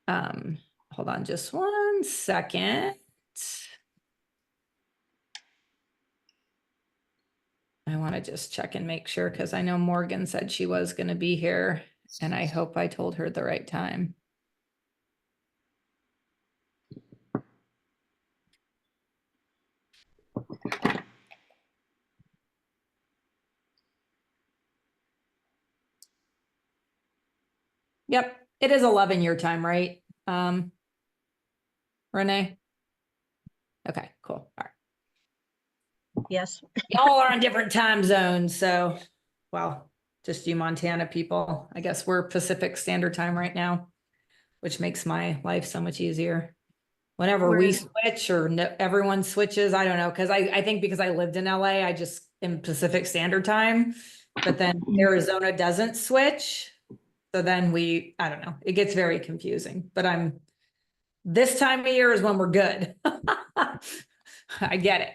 Hold on just 1 second. I want to just check and make sure, because I know Morgan said she was going to be here, and I hope I told her the right time. Yep, it is 11 your time, right? Renee? Okay, cool. All right. Yes. Y'all are on different time zones, so, well, just you Montana people. I guess we're Pacific Standard Time right now, which makes my life so much easier. Whenever we switch or everyone switches, I don't know, because I think because I lived in LA, I just am Pacific Standard Time, but then Arizona doesn't switch. So then I don't know, it gets very confusing, but this time of year is when we're good. I get it.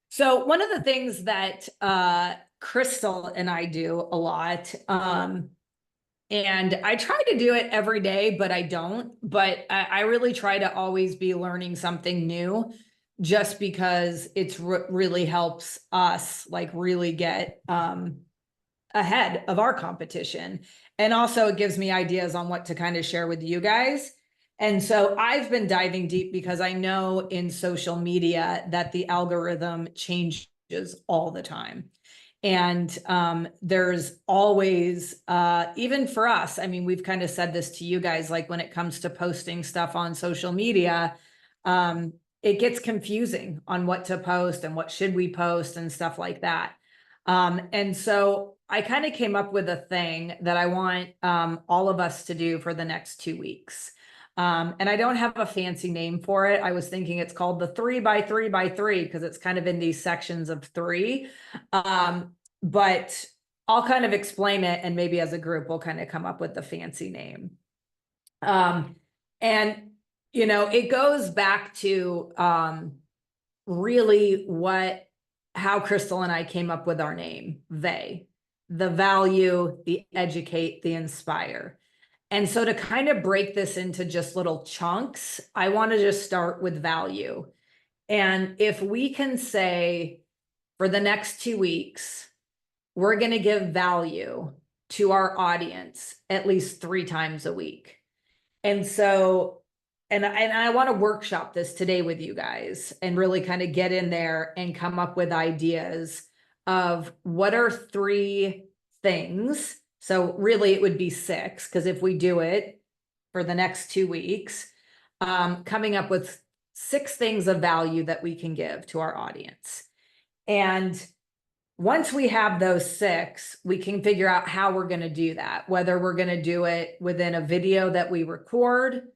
So one of the things that Crystal and I do a lot, and I try to do it every day, but I don't, but I really try to always be learning something new, just because it's really helps us like really get ahead of our competition. And also it gives me ideas on what to kind of share with you guys. And so I've been diving deep because I know in social media that the algorithm changes all the time. And there's always, even for us, I mean, we've kind of said this to you guys, like when it comes to posting stuff on social media, it gets confusing on what to post and what should we post and stuff like that. And so I kind of came up with a thing that I want all of us to do for the next 2 weeks. And I don't have a fancy name for it. I was thinking it's called the 3x3x3 because it's kind of in these sections of 3. But I'll kind of explain it, and maybe as a group we'll kind of come up with the fancy name. And you know, it goes back to really how Crystal and I came up with our name, VAY, the value, the educate, the inspire. And so to kind of break this into just little chunks, I want to just start with value. And if we can say for the next 2 weeks, we're going to give value to our audience at least 3 times a week. And so, and I want to workshop this today with you guys and really kind of get in there and come up with ideas of what are 3 things. So really it would be 6, because if we do it for the next 2 weeks, coming up with 6 things of value that we can give to our audience. And once we have those 6, we can figure out how we're going to do that, whether we're going to do it within a video that we record.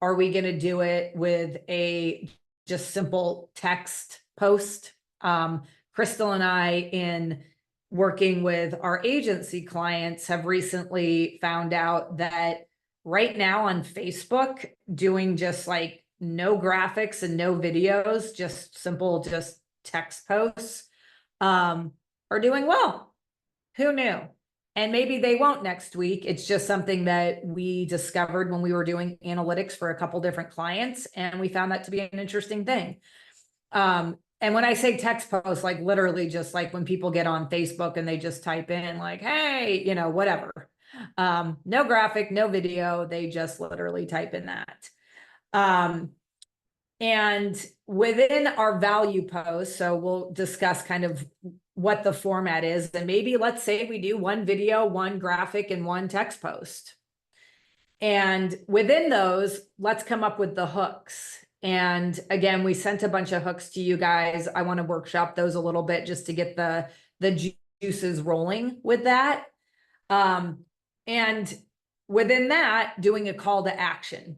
Are we going to do it with a just simple text post? Crystal and I, in working with our agency clients, have recently found out that right now on Facebook, doing just like no graphics and no videos, just simple, just text posts, are doing well. Who knew? And maybe they won't next week. It's just something that we discovered when we were doing analytics for a couple different clients, and we found that to be an interesting thing. And when I say text posts, like literally just like when people get on Facebook and they just type in like, hey, you know, whatever. No graphic, no video. They just literally type in that. And within our value post, so we'll discuss kind of what the format is. And maybe let's say we do 1 video, 1 graphic, and 1 text post. And within those, let's come up with the hooks. And again, we sent a bunch of hooks to you guys. I want to workshop those a little bit just to get the juices rolling with that. And within that, doing a call to action.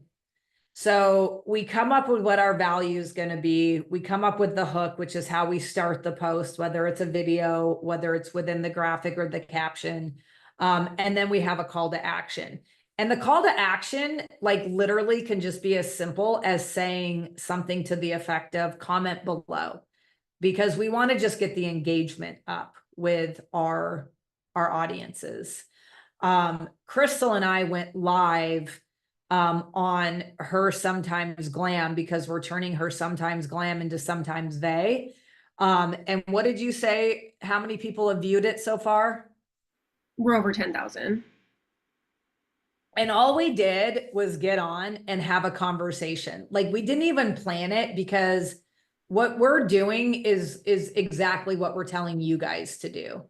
So we come up with what our value is going to be. We come up with the hook, which is how we start the post, whether it's a video, whether it's within the graphic or the caption. And then we have a call to action. And the call to action, like literally can just be as simple as saying something to the effect of comment below, because we want to just get the engagement up with our audiences. Crystal and I went live on her sometimes glam, because we're turning her sometimes glam into sometimes they. And what did you say? How many people have viewed it so far? We're over 10,000. And all we did was get on and have a conversation. Like, we didn't even plan it, because what we're doing is exactly what we're telling you guys to do.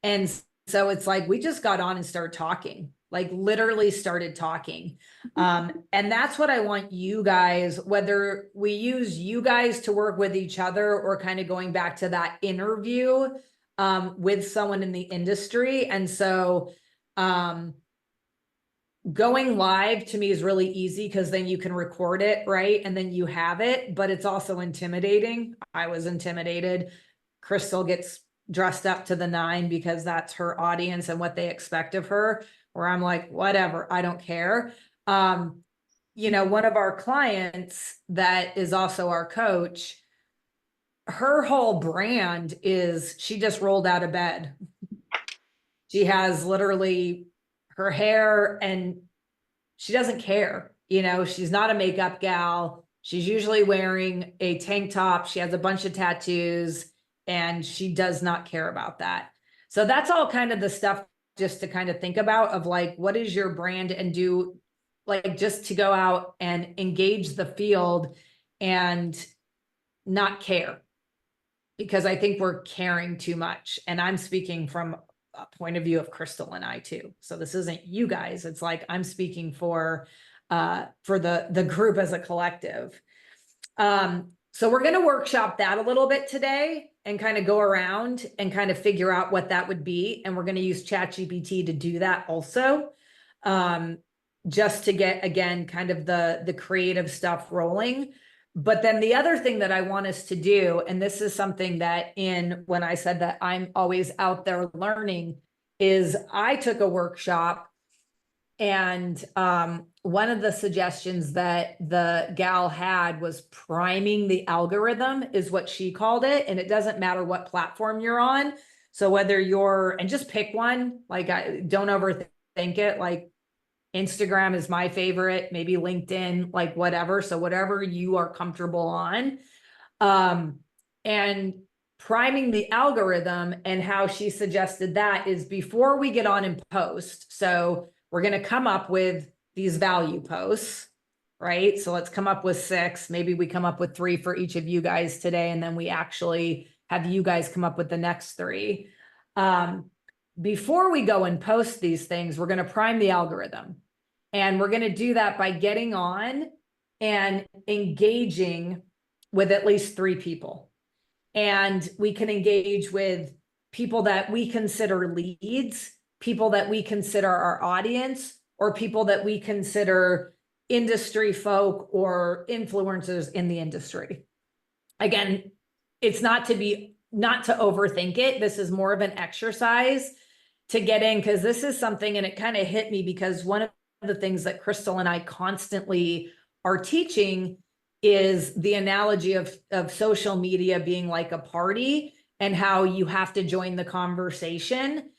And so it's like, we just got on and started talking, like literally started talking. And that's what I want you guys, whether we use you guys to work with each other, or kind of going back to that interview with someone in the industry. And so going live to me is really easy, because then you can record it, right? And then you have it, but it's also intimidating. I was intimidated. Crystal gets dressed up to the nine, because that's her audience and what they expect of her, where I'm like, whatever, I don't care. You know, one of our clients that is also our coach, her whole brand is she just rolled out of bed. She has literally her hair, and she doesn't care. You know, she's not a makeup gal. She's usually wearing a tank top. She has a bunch of tattoos, and she does not care about that. So that's all kind of the stuff just to kind of think about, of like, what is your brand, and do like, just to go out and engage the field and not care. Because I think we're caring too much. And I'm speaking from a point of view of Crystal and I too. So this isn't you guys. It's like, I'm speaking for the group as a collective. So we're going to workshop that a little bit today, and kind of go around and kind of figure out what that would be. And we're going to use ChatGPT to do that also. Just to get, again, kind of the creative stuff rolling. But then the other thing that I want us to do, and this is something that when I said that I'm always out there learning, is I took a workshop, and one of the suggestions that the gal had was priming the algorithm, is what she called it. And it doesn't matter what platform you're on. So whether and just pick one, like, don't overthink it. Like, Instagram is my favorite, maybe LinkedIn, like whatever. So whatever you are comfortable on. And priming the algorithm, and how she suggested that is, before we get on and post. So we're going to come up with these value posts, right? So let's come up with 6. Maybe we come up with 3 for each of you guys today. And then we actually have you guys come up with the next 3. Before we go and post these things, we're going to prime the algorithm. And we're going to do that by getting on and engaging with at least 3 people. And we can engage with people that we consider leads, people that we consider our audience, or people that we consider industry folk or influencers in the industry. Again, it's not to overthink it. This is more of an exercise to get in, because this is something, and it kind of hit me, because one of the things that Crystal and I constantly are teaching is the analogy of social media being like a party, and how you have to join the conversation.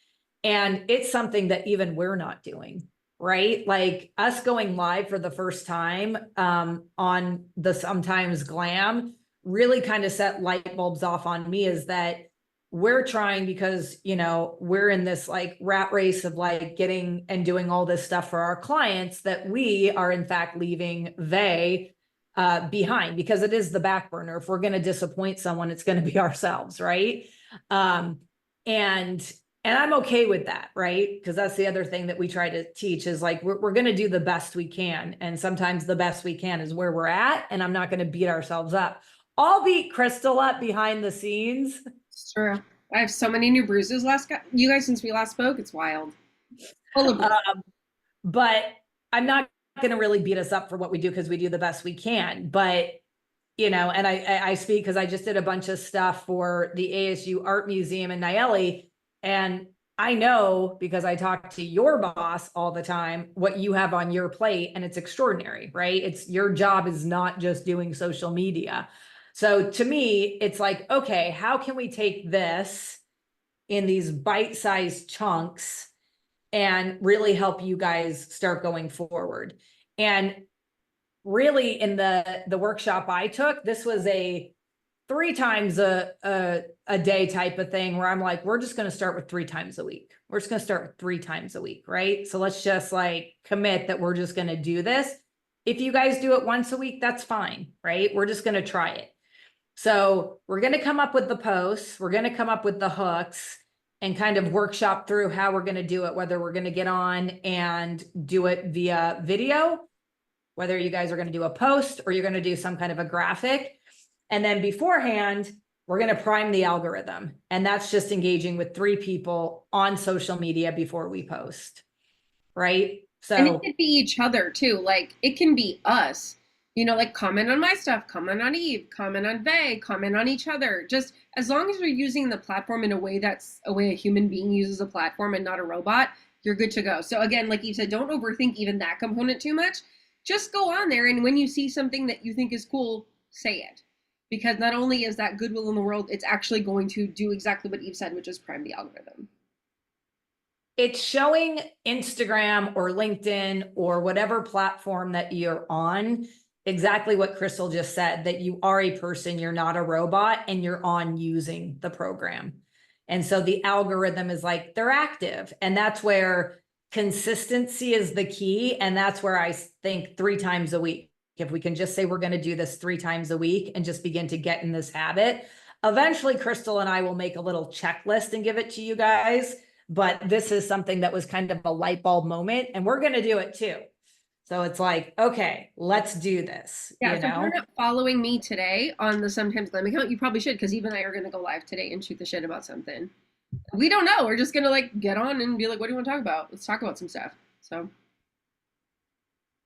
And it's something that even we're not doing, right? Like, us going live for the first time on the Sometimes Glam really kind of set light bulbs off on me, is that we're trying, because, you know, we're in this like rat race of like getting and doing all this stuff for our clients, that we are in fact leaving behind, because it is the back burner. If we're going to disappoint someone, it's going to be ourselves, right? And I'm okay with that, right? Because that's the other thing that we try to teach, is like, we're going to do the best we can. And sometimes the best we can is where we're at. And I'm not going to beat ourselves up. I'll beat Crystal up behind the scenes. It's true. I have so many new bruises you guys, since we last spoke. It's wild. Full of bruises. But I'm not going to really beat us up for what we do, because we do the best we can. But, you know, and I speak because I just did a bunch of stuff for the ASU Art Museum in Nieli. And I know, because I talk to your boss all the time, what you have on your plate, and it's extraordinary, right? It's your job is not just doing social media. So to me, it's like, okay, how can we take this in these bite-sized chunks and really help you guys start going forward? And really in the workshop I took, this was a 3 times a day type of thing where I'm like, we're just going to start with 3 times a week. We're just going to start with 3 times a week, right? So let's just like commit that we're just going to do this. If you guys do it once a week, that's fine, right? We're just going to try it. So we're going to come up with the posts, we're going to come up with the hooks and kind of workshop through how we're going to do it, whether we're going to get on and do it via video, whether you guys are going to do a post or you're going to do some kind of a graphic. And then beforehand, we're going to prime the algorithm. And that's just engaging with 3 people on social media before we post, right? And So it could be each other too. Like it can be us, you know, like comment on my stuff, comment on Eve, comment on Vay, comment on each other. Just as long as you're using the platform in a way that's a way a human being uses a platform and not a robot, you're good to go. So again, like you said, don't overthink even that component too much. Just go on there, and when you see something that you think is cool, say it. Because not only is that goodwill in the world, it's actually going to do exactly what Eve said, which is prime the algorithm. it's showing Instagram or LinkedIn or whatever platform that you're on, exactly what Crystal just said, that you are a person, you're not a robot, and you're on using the program. And so the algorithm is like, they're active. And that's where consistency is the key. And that's where I think 3 times a week, if we can just say we're going to do this 3 times a week and just begin to get in this habit, eventually Crystal and I will make a little checklist and give it to you guys. But this is something that was kind of a light bulb moment, and we're going to do it too. So it's like, okay, let's do this, Yeah, you so if you're know? not following me today on the Sometimes Glam account, you probably should, because Eve and I are going to go live today and shoot the shit about something. We don't know. We're just going to like get on and be like, what do you want to talk about? Let's talk about some stuff. So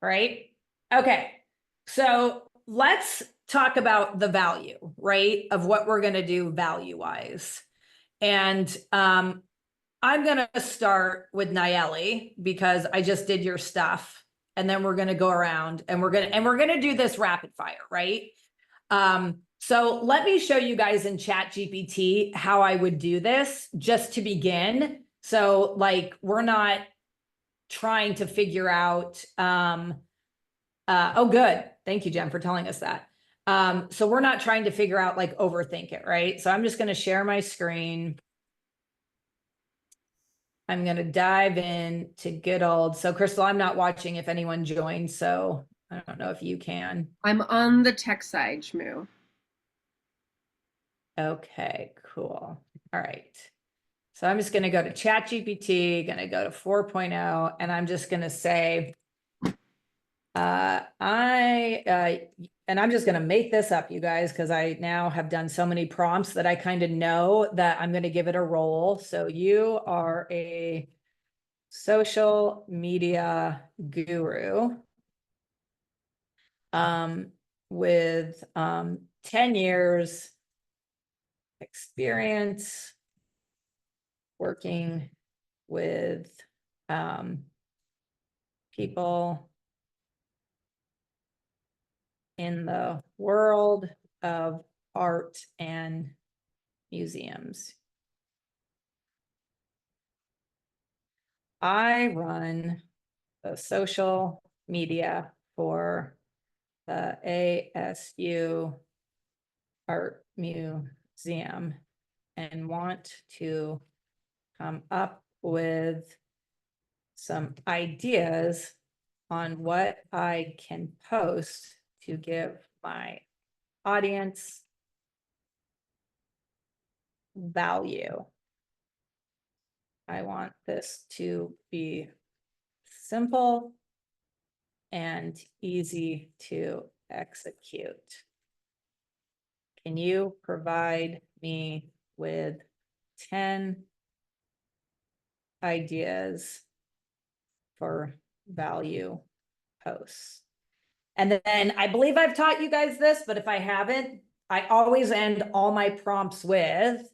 Right? Okay. So let's talk about the value, right? Of what we're going to do value wise. And I'm going to start with Nayeli because I just did your stuff. And then we're going to go around and we're going to do this rapid fire, right? So let me show you guys in Chat GPT how I would do this just to begin. So like, we're not trying to figure out, oh, good. Thank you, Jen, for telling us that. So we're not trying to figure out like overthink it, right? So I'm just going to share my screen. I'm going to dive in to good old. So Crystal, I'm not watching if anyone joins. So I don't know if you can. I'm on the tech side, Shmoo. Okay, cool. All right. So I'm just going to go to Chat GPT, going to go to 4.0, and I'm just going to say, and I'm just going to make this up, you guys, because I now have done so many prompts that I kind of know that I'm going to give it a role. So you are a social media guru with 10 years experience working with people in the world of art and museums. I run the social media for the ASU Art Museum and want to come up with some ideas on what I can post to give my audience value. I want this to be simple and easy to execute. Can you provide me with 10 ideas for value posts? And then I believe I've taught you guys this, but if I haven't, I always end all my prompts with,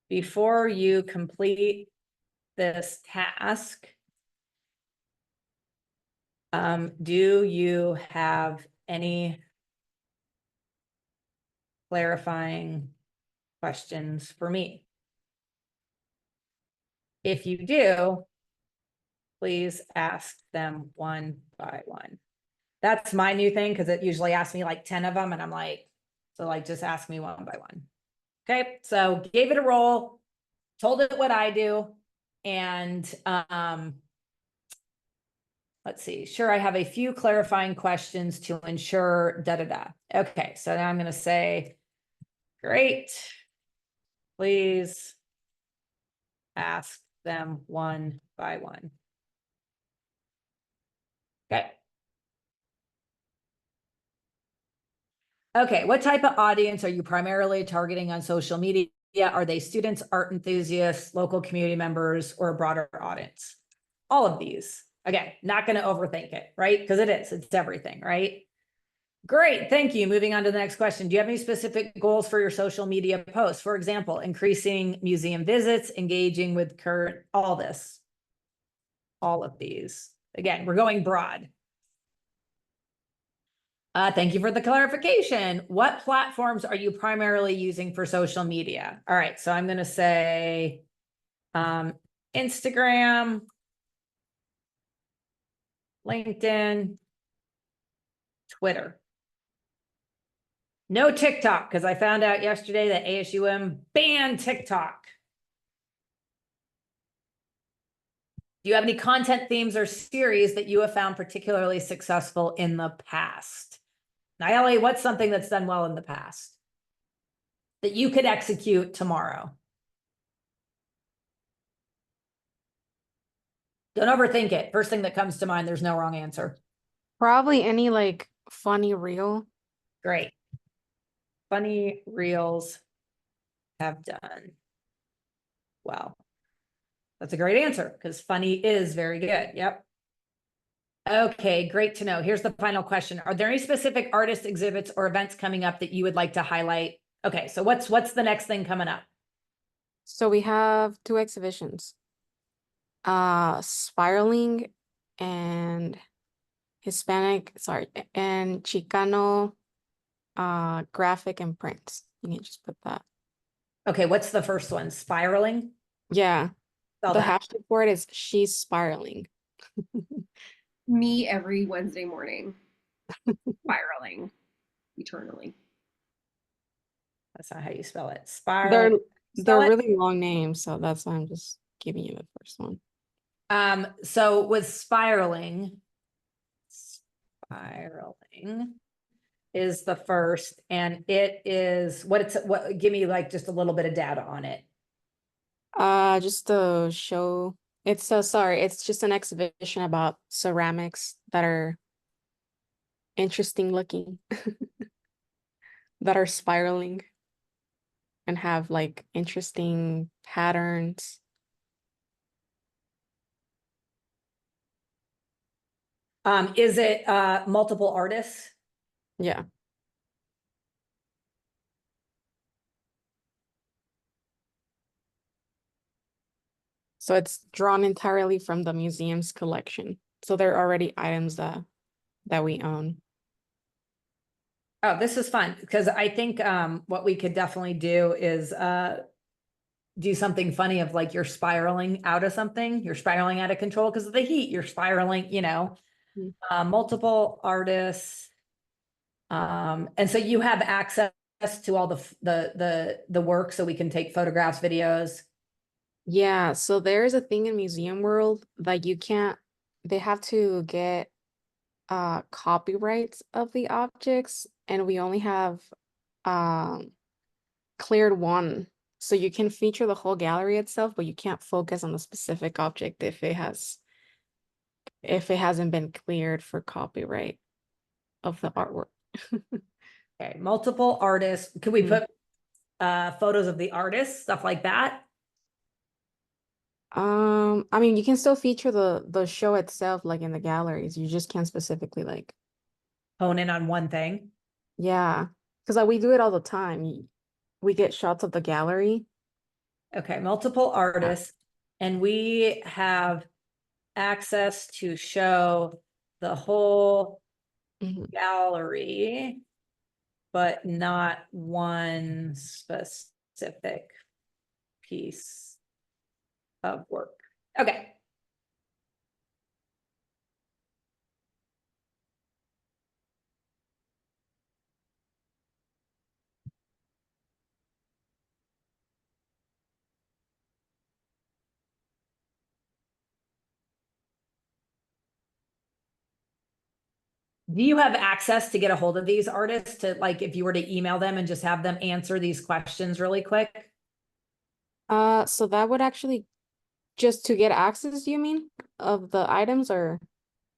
before you complete this task, do you have any clarifying questions for me? If you do, Please ask them one by one. That's my new thing, because it usually asks me like 10 of them, and I'm like, so like, just ask me one by one. Okay, so gave it a roll, told it what I do, and let's see, sure, I have a few clarifying questions to ensure da. Okay, so now I'm gonna say, great. Please ask them one by one. Okay. Okay, what type of audience are you primarily targeting on social media? Are they students, art enthusiasts, local community members, or a broader audience? All of these. Again, not going to overthink it, right? Because it's everything, right? Great, thank you. Moving on to the next question. Do you have any specific goals for your social media posts? For example, increasing museum visits, engaging with current, all this. All of these. Again, we're going broad. Thank you for the clarification. What platforms are you primarily using for social media? All right, so I'm going to say Instagram, LinkedIn, Twitter. No TikTok, because I found out yesterday that ASUM banned TikTok. Do you have any content themes or series that you have found particularly successful in the past? Nayeli, what's something that's done well in the past that you could execute tomorrow? Don't overthink it. First thing that comes to mind, there's no wrong answer. Probably any like funny reel. Great. Funny reels have done well. That's a great answer, because funny is very good. Yep. Okay, great to know. Here's the final question. Are there any specific artist exhibits or events coming up that you would like to highlight? Okay, so what's the next thing coming up? So we have two exhibitions. Spiraling and and Chicano graphic and prints. You can just put that. Okay, what's the first one? Spiraling? Yeah. Spell The that. hashtag for it is she's spiraling. Me every Wednesday morning, spiraling eternally. That's not how you spell it. They're Spiraling. they're Spell it. really long names, so that's why I'm just giving you the first one. So with spiraling is the first, and it is what give me like just a little bit of data on it. Just to show it's just an exhibition about ceramics that are interesting looking, that are spiraling and have like interesting patterns. Is it multiple artists? Yeah. So it's drawn entirely from the museum's collection. So they're already items that we own. Oh, this is fun, because I think what we could definitely do is do something funny of like you're spiraling out of something, you're spiraling out of control because of the heat, you're spiraling, multiple artists. And so you have access to all the work, so we can take photographs, videos. Yeah, so there's a thing in Museum World that they have to get copyrights of the objects, and we only have cleared one. So you can feature the whole gallery itself, but you can't focus on the specific object if it hasn't been cleared for copyright of the artwork. Okay, multiple artists. Could we put photos of the artists, stuff like that? I mean, you can still feature the show itself, like in the galleries. You just can't specifically like Hone in on one thing. yeah, because like we do it all the time. We get shots of the gallery. Okay, multiple artists, and we have access to show the whole Mhm. gallery, but not one specific piece of work. Okay. Do you have access to get a hold of these artists to, like, if you were to email them and just have them answer these questions really quick? So that would actually, just to get access, you mean, of the items, or? what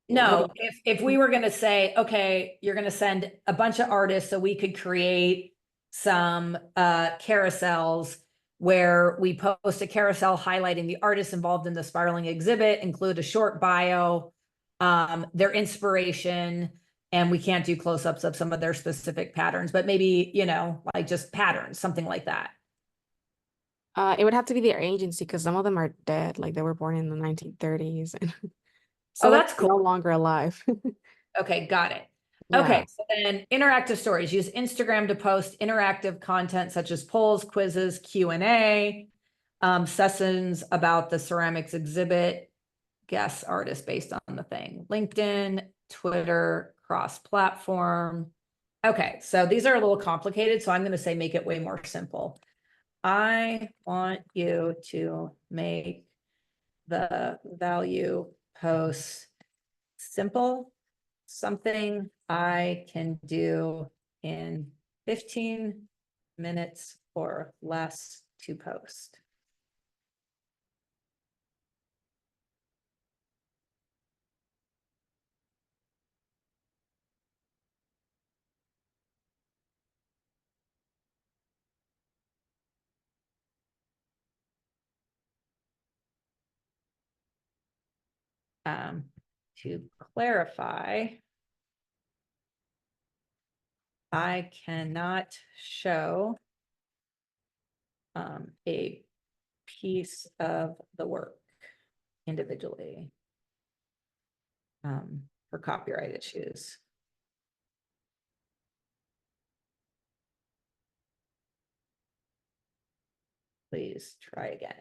do No, if we were gonna say, okay, you're gonna send a bunch of artists so we could create some carousels where we post a carousel highlighting the artists involved in the spiraling exhibit, include a short bio, their inspiration, and we can't do close-ups of some of their specific patterns, but maybe, you know, like just patterns, something like that. It would have to be their agency because some of them are dead, like they were born in the 1930s, and so Oh, they're that's cool. no longer alive. Okay, got it. Yeah. Okay, so then interactive stories, use Instagram to post interactive content such as polls, quizzes, Q&A, sessions about the ceramics exhibit, guest artists based on the thing, LinkedIn, Twitter, cross-platform. Okay, so these are a little complicated, so I'm going to say make it way more simple. I want you to make the value posts simple, something I can do in 15 minutes or less to post. To clarify, I cannot show a piece of the work individually for copyright issues. Please try again.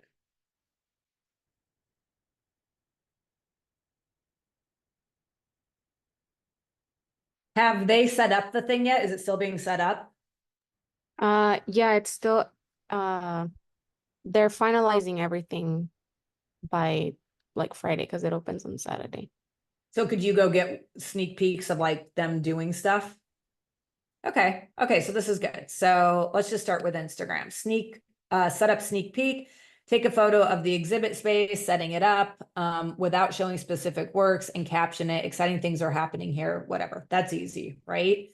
Have they set up the thing yet? Is it still being set up? Yeah, it's still they're finalizing everything by like Friday because it opens on Saturday. So could you go get sneak peeks of like them doing stuff? Okay, so this is good. So let's just start with Instagram. Set up sneak peek, take a photo of the exhibit space, setting it up without showing specific works, and caption it. Exciting things are happening here, whatever. That's easy, right?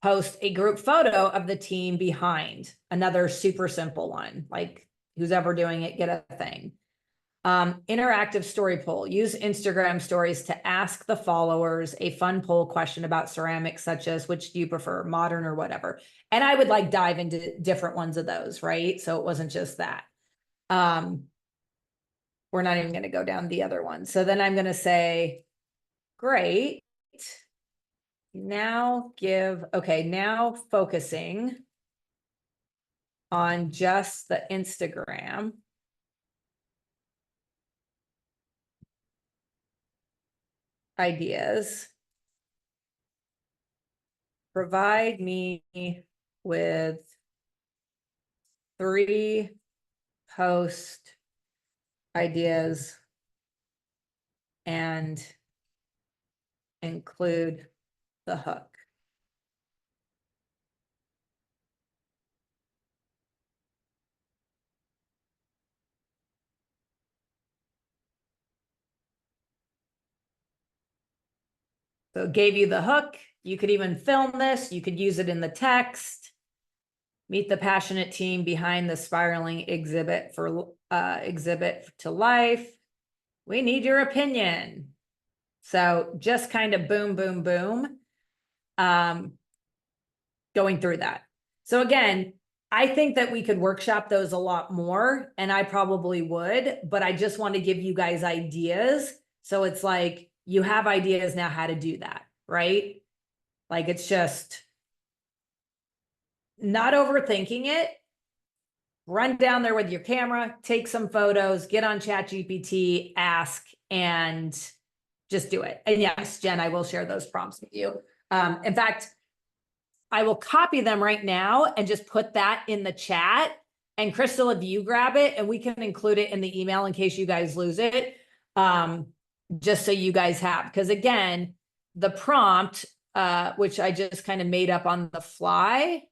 Post a group photo of the team behind. Another super simple one, like who's ever doing it, get a thing. Interactive story poll. Use Instagram stories to ask the followers a fun poll question about ceramics, such as which do you prefer, modern or whatever. And I would like dive into different ones of those, right? So it wasn't just that. We're not even going to go down the other one. So then I'm going to say, great. Now now focusing on just the Instagram. Ideas. Provide me with 3 post ideas and include the hook. So it gave you the hook. You could even film this. You could use it in the text. Meet the passionate team behind the spiraling exhibit to life. We need your opinion. So just kind of boom, boom, boom. Going through that. So again, I think that we could workshop those a lot more, and I probably would, but I just want to give you guys ideas. So it's like, you have ideas now how to do that, right? Like, it's just not overthinking it. Run down there with your camera, take some photos, get on ChatGPT, ask, and just do it. And yes, Jen, I will share those prompts with you. In fact, I will copy them right now and just put that in the chat. And Crystal, if you grab it, and we can include it in the email in case you guys lose it. just so you guys have, because again, the prompt, which I just kind of made up on the fly.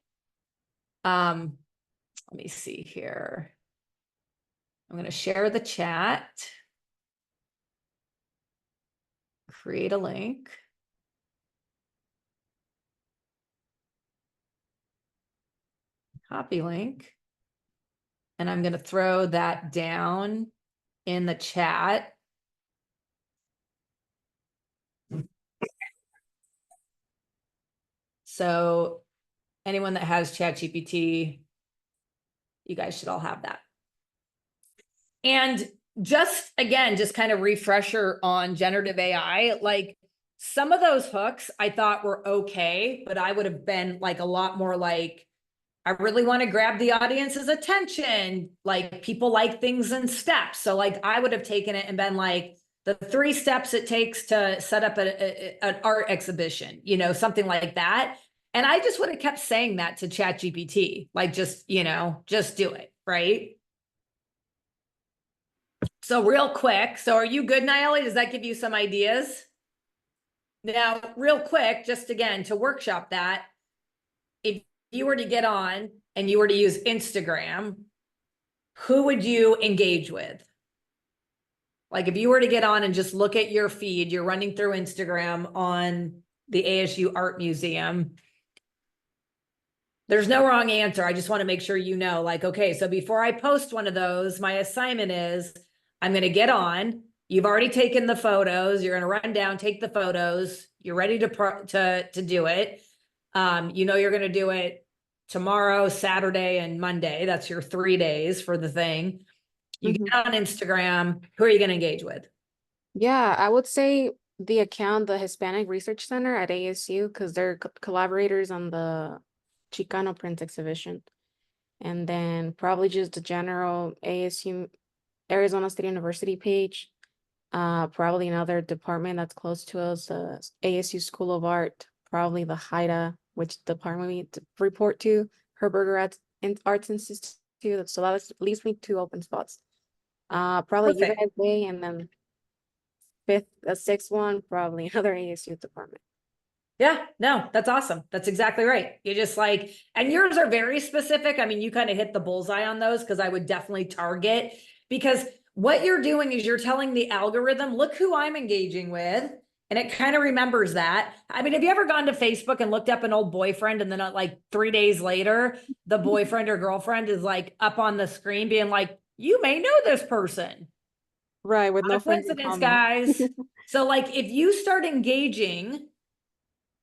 Let me see here. I'm going to share the chat. Create a link. Copy link. And I'm going to throw that down in the chat. So anyone that has ChatGPT, you guys should all have that. And just again, just kind of refresher on generative AI, like some of those hooks I thought were okay, but I would have been like a lot more like, I really want to grab the audience's attention. Like people like things in steps. So like I would have taken it and been like, the 3 steps it takes to set up an art exhibition, you know, something like that. And I just would have kept saying that to ChatGPT, like just, you know, just do it, right? So real quick, so are you good, Nayeli? Does that give you some ideas? Now, real quick, just again, to workshop that, if you were to get on and you were to use Instagram, who would you engage with? Like if you were to get on and just look at your feed, you're running through Instagram on the ASU Art Museum. There's no wrong answer. I just want to make sure you know, like, okay, so before I post one of those, my assignment is I'm going to get on. You've already taken the photos. You're going to run down, take the photos. You're ready to do it. You know, you're going to do it tomorrow, Saturday, and Monday. That's your 3 days for the thing. You Mhm. get on Instagram. Who are you going to engage with? Yeah, I would say the account, the Hispanic Research Center at ASU, because they're collaborators on the Chicano Prince exhibition. And then probably just the general ASU, Arizona State University page. Probably another department that's close to us, ASU School of Art, probably the HIDA, which department we report to, Herberger Arts Institute. So that leaves me 2 open spots. Probably you Perfect. guys, Way, and then sixth one, probably another ASU department. Yeah, no, that's awesome. That's exactly right. You just like, and yours are very specific. I mean, you kind of hit the bullseye on those because I would definitely target, because what you're doing is you're telling the algorithm, look who I'm engaging with. And it kind of remembers that. I mean, have you ever gone to Facebook and looked up an old boyfriend and then like 3 days later, the boyfriend or girlfriend is like up on the screen being like, you may know this person. Right, with Not no a friends in coincidence, common. guys. So like if you start engaging,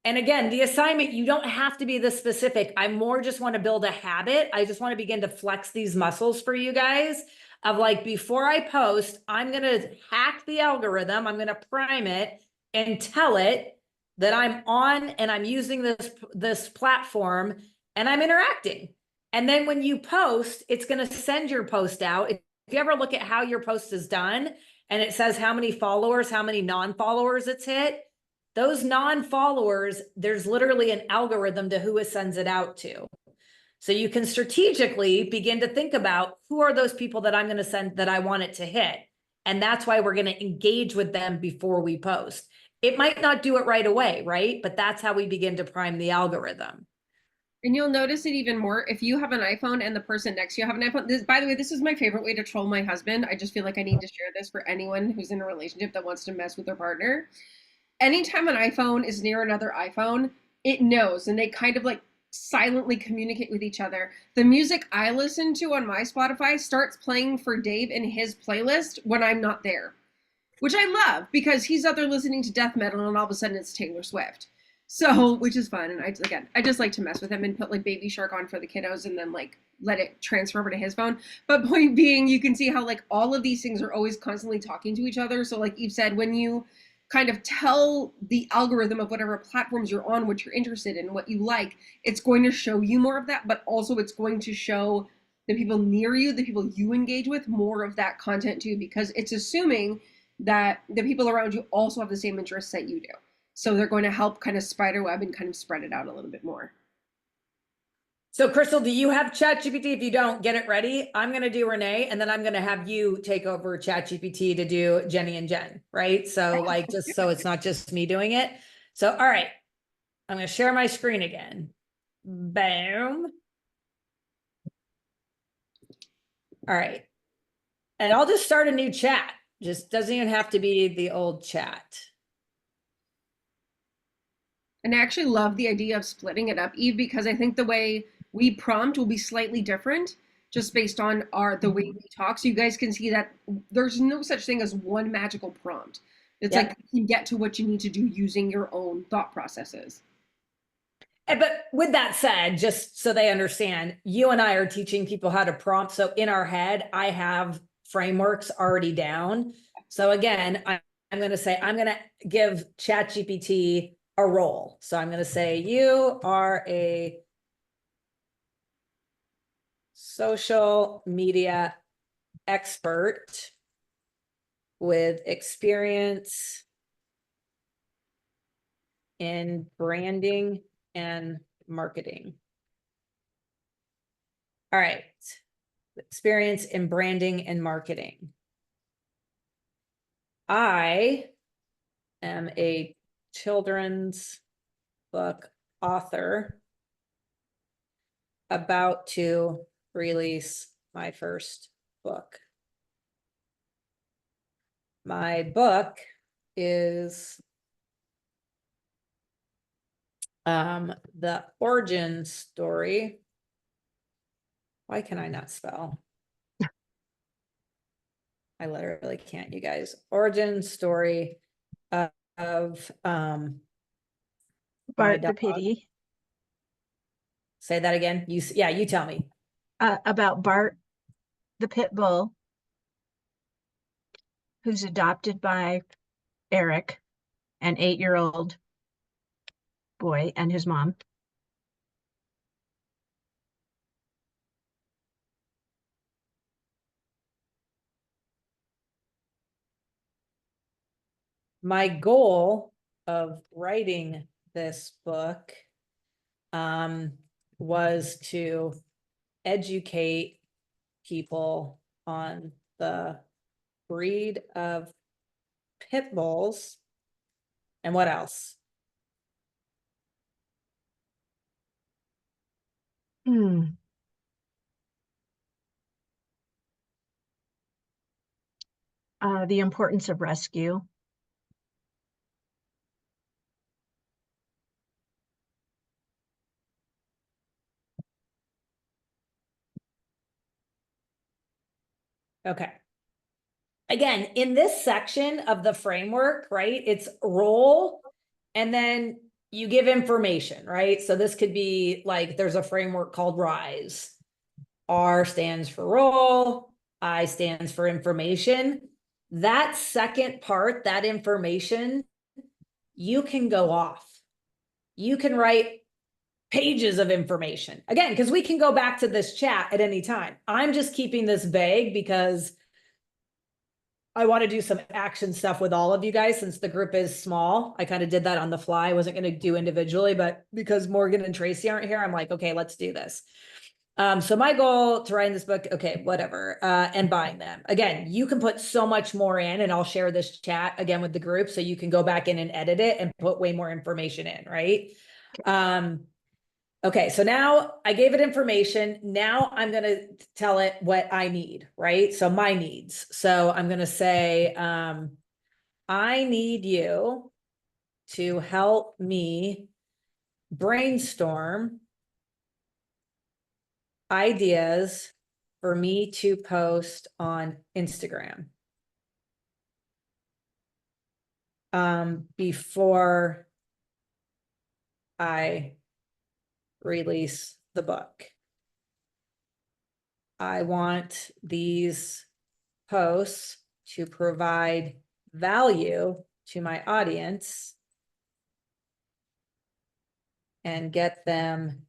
and again, the assignment, you don't have to be this specific. I more just want to build a habit. I just want to begin to flex these muscles for you guys of like, before I post, I'm going to hack the algorithm. I'm going to prime it and tell it that I'm on and I'm using this platform and I'm interacting. And then when you post, it's going to send your post out. If you ever look at how your post is done and it says how many followers, how many non-followers it's hit, those non-followers, there's literally an algorithm to who it sends it out to. So you can strategically begin to think about who are those people that I'm going to send that I want it to hit. And that's why we're going to engage with them before we post. It might not do it right away, right? But that's how we begin to prime the algorithm. And you'll notice it even more if you have an iPhone and the person next to you have an iPhone. This, by the way, this is my favorite way to troll my husband. I just feel like I need to share this for anyone who's in a relationship that wants to mess with their partner. Anytime an iPhone is near another iPhone, it knows, and they kind of like silently communicate with each other. The music I listen to on my Spotify starts playing for Dave in his playlist when I'm not there, which I love because he's out there listening to death metal and all of a sudden it's Taylor Swift. So, which is fun. And I just like to mess with him and put like Baby Shark on for the kiddos and then like let it transfer over to his phone. But point being, you can see how like all of these things are always constantly talking to each other. So like Eve said, when you kind of tell the algorithm of whatever platforms you're on, what you're interested in, what you like, it's going to show you more of that, but also it's going to show the people near you, the people you engage with, more of that content too, because it's assuming that the people around you also have the same interests that you do. So they're going to help kind of spider web and kind of spread it out a little bit more. So Crystal, do you have ChatGPT? If you don't, get it ready. I'm gonna do Renee, and then I'm gonna have you take over ChatGPT to do Jenny and Jen, right? So like, just so it's not just me doing it. So, all right, I'm gonna share my screen again. Boom. All right. And I'll just start a new chat. Just doesn't even have to be the old chat. And I actually love the idea of splitting it up, Eve, because I think the way we prompt will be slightly different just based on the way we talk. So you guys can see that there's no such thing as one magical prompt. It's Yep. like you can get to what you need to do using your own thought processes. But with that said, just so they understand, you and I are teaching people how to prompt. So in our head, I have frameworks already down. So again, I'm going to say, I'm going to give ChatGPT a role. So I'm going to say, you are a social media expert with experience in branding and marketing. All right. Experience in branding and marketing. I am a children's book author about to release my first book. My book is the origin story. Why can I not spell? I literally can't, you guys. Origin story of my Bart the dog. Pity, Say that again. Yeah, you tell me. about Bart the pit bull, who's adopted by Eric, an 8-year-old boy, and his mom. My goal of writing this book was to educate people on the breed of pit bulls and what else? The importance of rescue. Okay. Again, in this section of the framework, right, it's role and then you give information, right? So this could be like, there's a framework called RISE. R stands for role, I stands for information. That second part, that information, you can go off. You can write pages of information. Again, because we can go back to this chat at any time. I'm just keeping this vague because I want to do some action stuff with all of you guys since the group is small. I kind of did that on the fly. I wasn't going to do individually, but because Morgan and Tracy aren't here, I'm like, okay, let's do this. So my goal to write this book, okay, whatever, and buying them. Again, you can put so much more in, and I'll share this chat again with the group so you can go back in and edit it and put way more information in, right? Okay, so now I gave it information. Now I'm going to tell it what I need, right? So my needs. So I'm going to say, I need you to help me brainstorm ideas for me to post on Instagram. Before I release the book. I want these posts to provide value to my audience and get them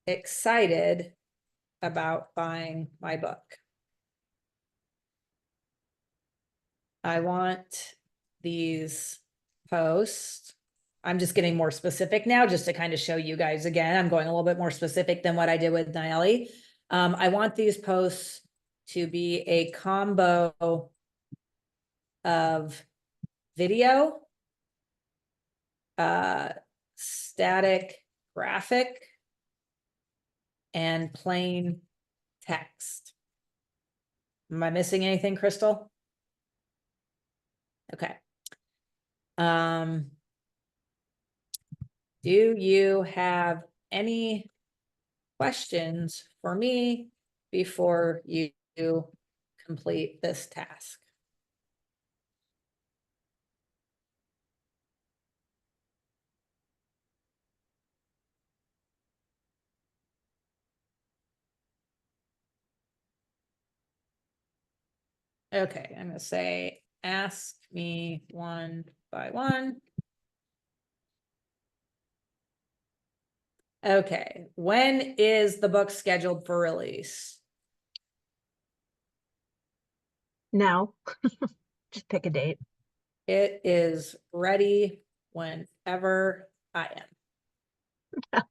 excited about buying my book. I want these posts I'm just getting more specific now, just to kind of show you guys again. I'm going a little bit more specific than what I did with Nayeli. I want these posts to be a combo of video, static graphic, and plain text. Am I missing anything, Crystal? Okay. Do you have any questions for me before you complete this task? Okay, I'm gonna say, ask me one by one. Okay, when is the book scheduled for release? Now, just pick a date. It is ready whenever I am.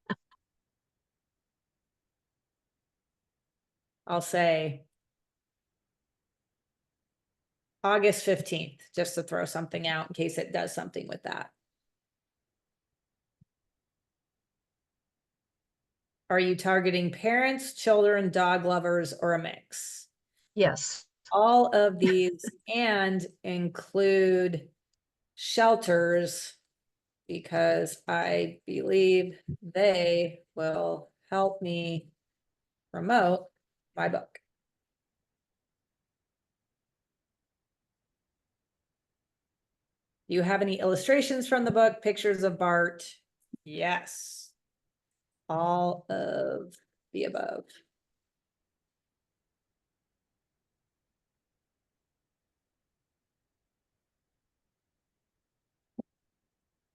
I'll say August 15th, just to throw something out in case it does something with that. Are you targeting parents, children, dog lovers, or a mix? Yes. All of these and include shelters because I believe they will help me promote my book. Do you have any illustrations from the book, pictures of Bart? Yes. All of the above.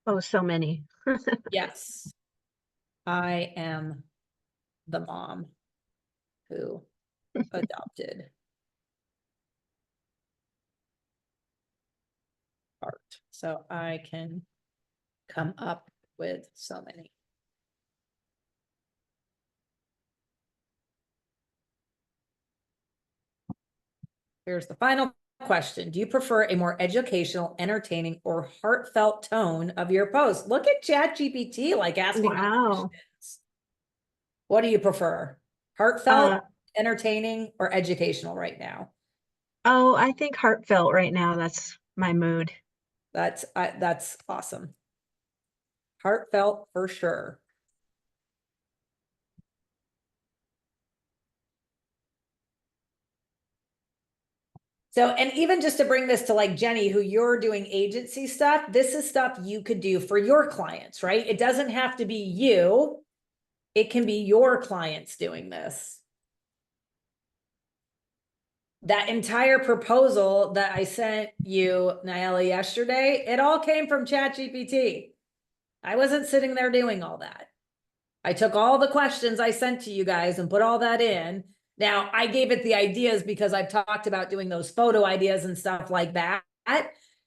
Oh, so many. Yes. I am the mom who adopted Bart. So I can come up with so many. Here's the final question. Do you prefer a more educational, entertaining, or heartfelt tone of your post? Look at ChatGPT like asking Wow. questions. What do you prefer? Heartfelt, entertaining, or educational right now? Oh, I think heartfelt right now. That's my mood. That's awesome. Heartfelt for sure. So, and even just to bring this to like Jenny, who you're doing agency stuff, this is stuff you could do for your clients, right? It doesn't have to be you. It can be your clients doing this. That entire proposal that I sent you, Nayeli, yesterday, it all came from ChatGPT. I wasn't sitting there doing all that. I took all the questions I sent to you guys and put all that in. Now, I gave it the ideas because I've talked about doing those photo ideas and stuff like that.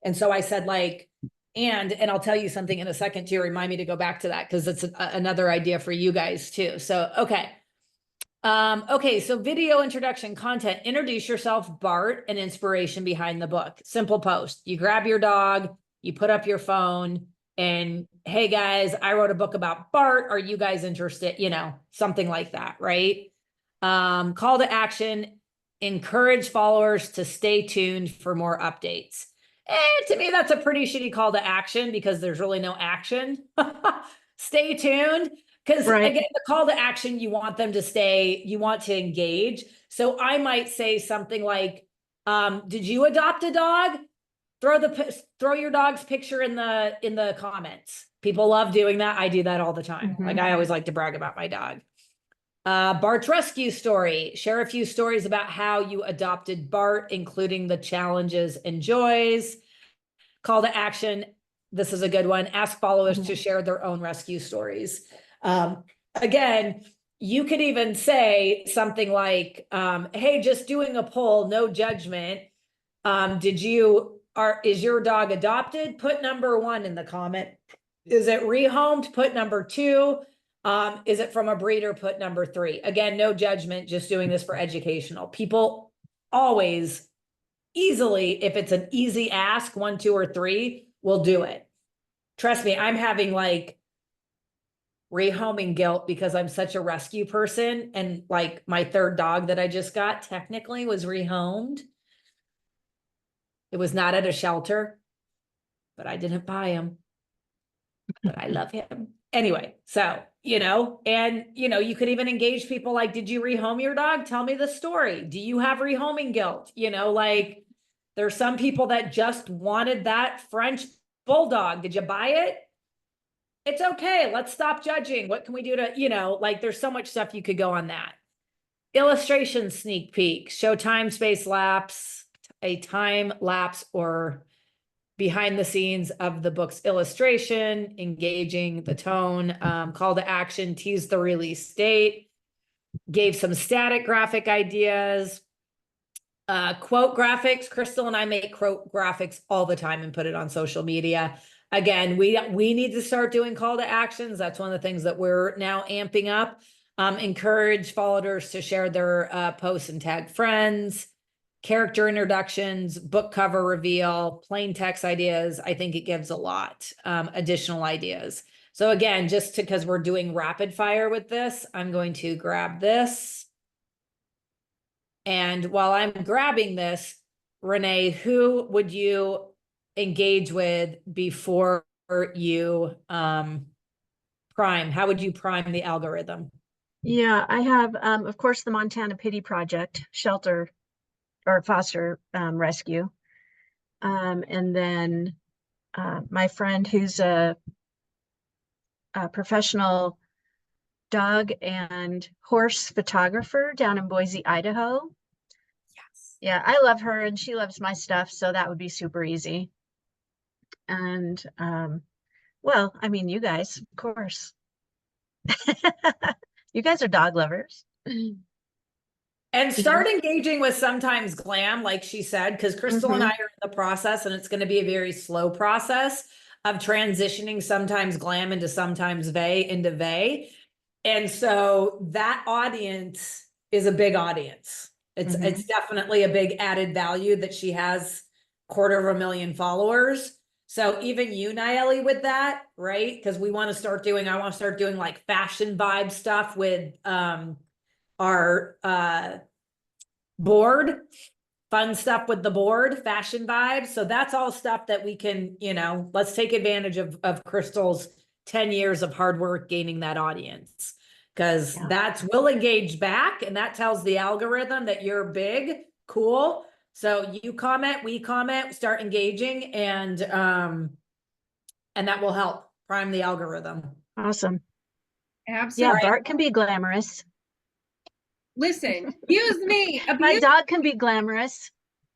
And so I said like, and I'll tell you something in a second to remind me to go back to that because it's another idea for you guys too. So, okay. Okay, so video introduction content, introduce yourself, Bart, and inspiration behind the book. Simple post. You grab your dog, you put up your phone, and hey guys, I wrote a book about Bart. Are you guys interested? You know, something like that, right? Call to action, encourage followers to stay tuned for more updates. And to me, that's a pretty shitty call to action because there's really no action. Stay tuned. Because again, the call to action, you want them to stay, you want to engage. So I might say something like, did you adopt a dog? Throw your dog's picture in the comments. People love doing that. I do that all the time. Like I always like to brag about my dog. Bart's rescue story. Share a few stories about how you adopted Bart, including the challenges and joys. Call to action. This is a good one. Ask followers to share their own rescue stories. Again, you could even say something like, hey, just doing a poll, no judgment. Is your dog adopted? Put number 1 in the comment. Is it rehomed? Put number 2. Is it from a breeder? Put number 3. Again, no judgment, just doing this for educational. People always easily, if it's an easy ask, 1, 2, or 3, will do it. Trust me, I'm having like rehoming guilt because I'm such a rescue person. And like my 3rd dog that I just got technically was rehomed. It was not at a shelter, but I didn't buy him. But I love him. Anyway, so, and, you could even engage people like, did you rehome your dog? Tell me the story. Do you have rehoming guilt? Like there's some people that just wanted that French bulldog. Did you buy it? It's okay. Let's stop judging. What can we do to, like there's so much stuff you could go on that. Illustration sneak peek, show time, space lapse, a time lapse or behind the scenes of the book's illustration, engaging the tone, call to action, tease the release date, gave some static graphic ideas, quote graphics. Crystal and I make quote graphics all the time and put it on social media. Again, we need to start doing call to actions. That's one of the things that we're now amping up. Encourage followers to share their posts and tag friends. Character introductions, book cover reveal, plain text ideas. I think it gives a lot, additional ideas. So again, just because we're doing rapid fire with this, I'm going to grab this. And while I'm grabbing this, Renee, who would you engage with before you prime? How would you prime the algorithm? Yeah, I have, of course, the Montana Pity Project, shelter or foster rescue. And then my friend who's a professional dog and horse photographer down in Boise, Idaho. Yes. Yeah, I love her and she loves my stuff, so that would be super easy. And well, I mean, you guys, of course. You guys are dog lovers. And start engaging with sometimes glam, like she said, because Crystal and I are in the process, and it's going to be a very slow process of transitioning sometimes glam into sometimes vey into vey. And so that audience is a big audience. It's definitely a big added value that she has 250,000 followers. So even you, Nayeli, with that, right? Because I want to start doing like fashion vibe stuff with our board, fun stuff with the board, fashion vibes. So that's all stuff that we can, let's take advantage of Crystal's 10 years of hard work gaining that audience, because we'll engage back, and that tells the algorithm that you're big, cool. So you comment, we comment, start engaging, and that will help prime the algorithm. Awesome. Absolutely. Yeah, Bart can be glamorous. Listen, use me. My dog can be glamorous.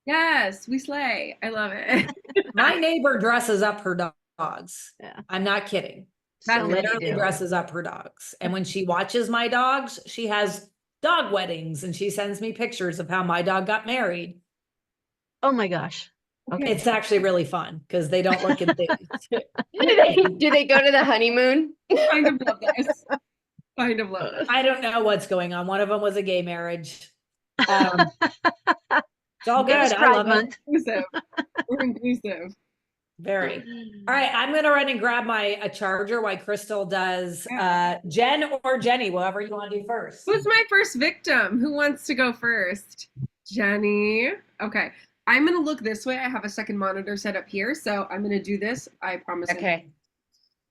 Yes, we slay. I love it. My neighbor dresses up her dogs. Yeah. I'm not kidding. So She literally dresses up her dogs. And when she watches my dogs, she has dog weddings, and she sends me pictures of how my dog got married. Oh my gosh. Okay. It's actually really fun because they don't look enthused. Do they go to the honeymoon? Kind of love this. Kind of love it. I don't know what's going on. One of them was a gay marriage. It's all good. I love it. Inclusive. We're inclusive. Very. All right, I'm gonna run and grab a charger while Crystal does Jen or Jenny, whoever you want to do first. Who's my first victim? Who wants to go first? Jenny. Okay. I'm going to look this way. I have a second monitor set up here, so I'm going to do this. I promise. Okay.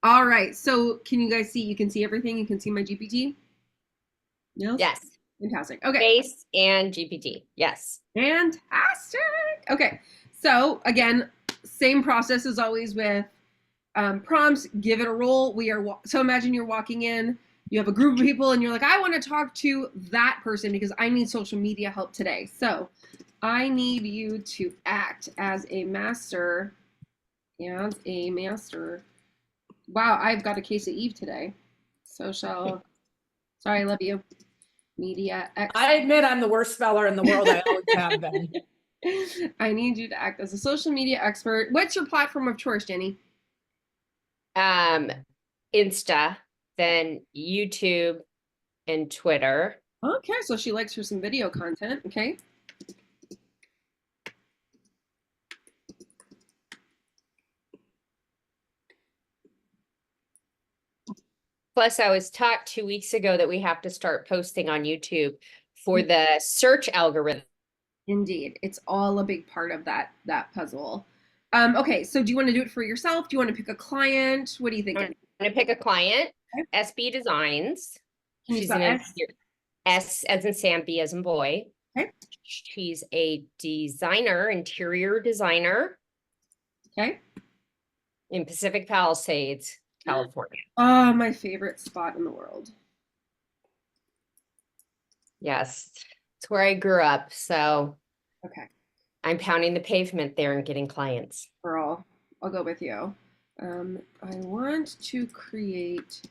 All right. So can you guys see? You can see everything? You can see my GPT? No? Yes. Fantastic. Okay. Face and GPT. Yes. Fantastic. Okay. So again, same process as always with prompts. Give it a roll. So imagine you're walking in, you have a group of people, and you're like, I want to talk to that person because I need social media help today. So I need you to act as a master. Wow, I've got a case of Eve today. Sorry, I love you. Media expert. I admit I'm the worst speller in the world. I always have been. I need you to act as a social media expert. What's your platform of choice, Jenny? Insta, then YouTube and Twitter. Okay, so she likes her some video content. Okay. Plus, I was taught 2 weeks ago that we have to start posting on YouTube for the search algorithm. Indeed, it's all a big part of that puzzle. Okay, so do you want to do it for yourself? Do you want to pick a client? What do you think? I'm gonna pick a client, Okay. SB Designs. Can you She's spell an S? S as in Sam, B as in boy. Okay. She's a designer, interior designer Okay. in Pacific Palisades, California. Oh, my favorite spot in the world. Yes, it's where I grew up. So Okay, I'm pounding the pavement there and getting clients. girl, I'll go with you. I want to create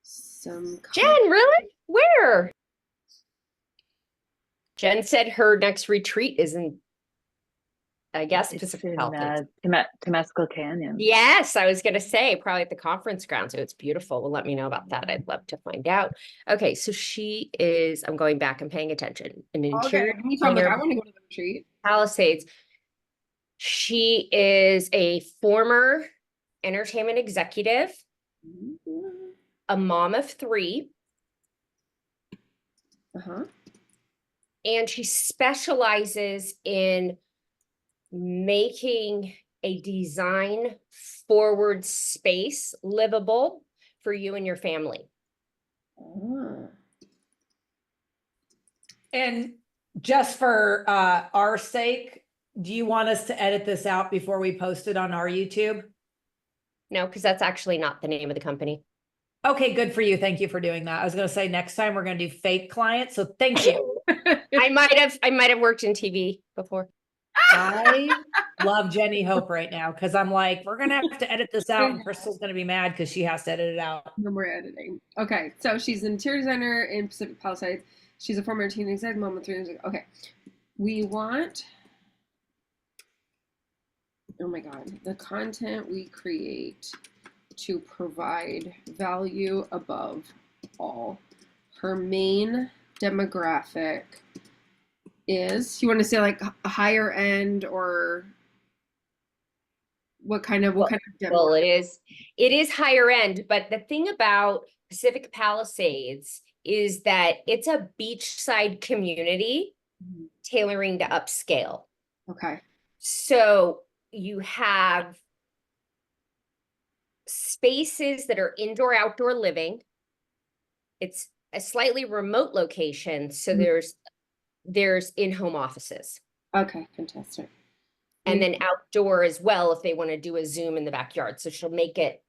some. Jen, really? Where? Jen said her next retreat is in, I guess, It's Pacific in Palisades. Temescal Canyon. Yes, I was going to say probably at the conference ground. So it's beautiful. Well, let me know about that. I'd love to find out. Okay, so she is, I'm going back and paying attention. An Okay, interior me too. I'm like, I designer, want to go to the retreat. Palisades. She is a former entertainment executive, a mom of 3, Uh-huh. and she specializes in making a design forward space livable for you and your family. Ah. And just for our sake, do you want us to edit this out before we post it on our YouTube? No, because that's actually not the name of the company. Okay, good for you. Thank you for doing that. I was going to say next time we're going to do fake clients. So thank you. I might have worked in TV before. I love Jenny Hope right now because I'm like, we're going to have to edit this out. And Crystal's going to be mad because she has to edit it out. No more editing. Okay, so she's an interior designer in Pacific Palisades. She's a former teen exec, mom of 3 years ago. Okay, we want. Oh my God, the content we create to provide value above all. Her main demographic is, you want to say like a higher end, or what kind of demographic? Well, it is higher end, but the thing about Pacific Palisades is that it's a beachside community Mhm. tailoring to upscale. Okay. So you have spaces that are indoor outdoor living. It's a slightly remote location, so Mhm. there's in-home offices. Okay, fantastic. And then outdoor as well if they want to do a Zoom in the backyard. So she'll make it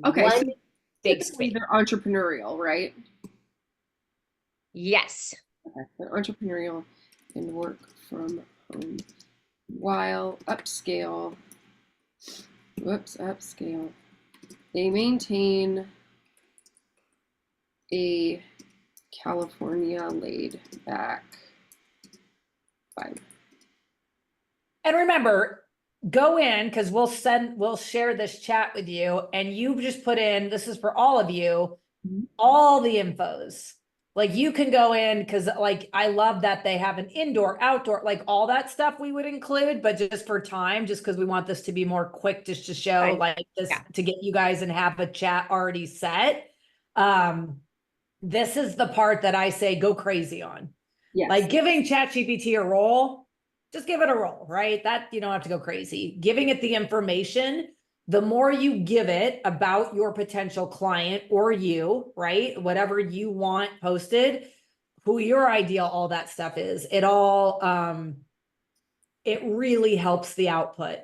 Okay, so one big typically space. they're entrepreneurial, right? Yes. Okay, they're entrepreneurial and work from home while upscale. They maintain a California laid back vibe. And remember, go in because we'll share this chat with you and you just put in, this is for all of you, Mhm. all the infos. Like you can go in because like I love that they have an indoor, outdoor, like all that stuff we would include, but just for time, just because we want this to be more quick, just to show Right. like this Yeah. to get you guys and have a chat already set. This is the part that I say go crazy on. Yes. Like giving ChatGPT a role, just give it a roll, right? That you don't have to go crazy. Giving it the information, the more you give it about your potential client or you, right? Whatever you want posted, who your ideal, all that stuff is. It all, it really helps the output.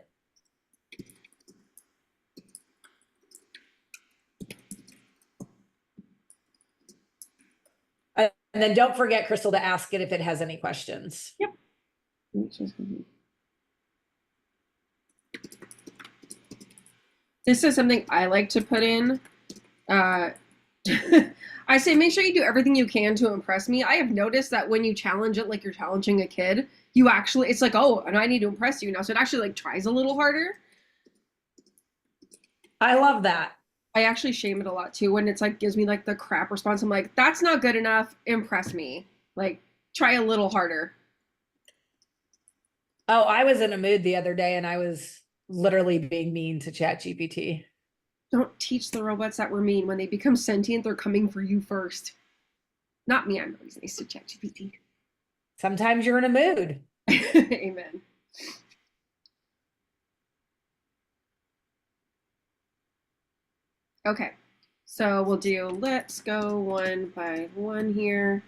And then don't forget, Crystal, to ask it if it has any questions. Yep. This is something I like to put in. I say make sure you do everything you can to impress me. I have noticed that when you challenge it like you're challenging a kid, you actually, it's like, oh, and I need to impress you now. So it actually like tries a little harder. I love that. I actually shame it a lot too when it's like gives me like the crap response. I'm like, that's not good enough. Impress me. Like, try a little harder. Oh, I was in a mood the other day and I was literally being mean to ChatGPT. Don't teach the robots that we're mean. When they become sentient, they're coming for you first. Not me. I'm always nice to ChatGPT. Sometimes you're in a mood. Amen. Okay, so we'll do, let's go one by one here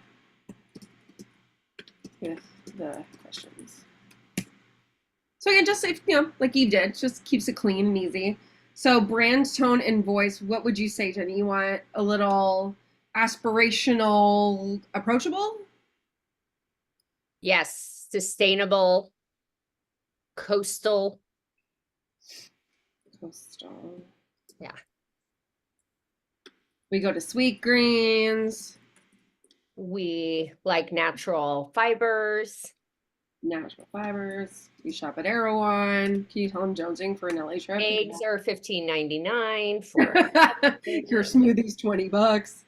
with the questions. So again, just if, you know, like you did, just keeps it clean and easy. So brand, tone, and voice, what would you say, Jenny? You want a little aspirational, approachable? Yes, sustainable, coastal. Coastal. Yeah. We go to sweet greens, We like natural fibers. natural fibers. We shop at Erewhon. Can you tell them jonesing for an LA trip? Eggs are $15.99 for Your smoothie's $20.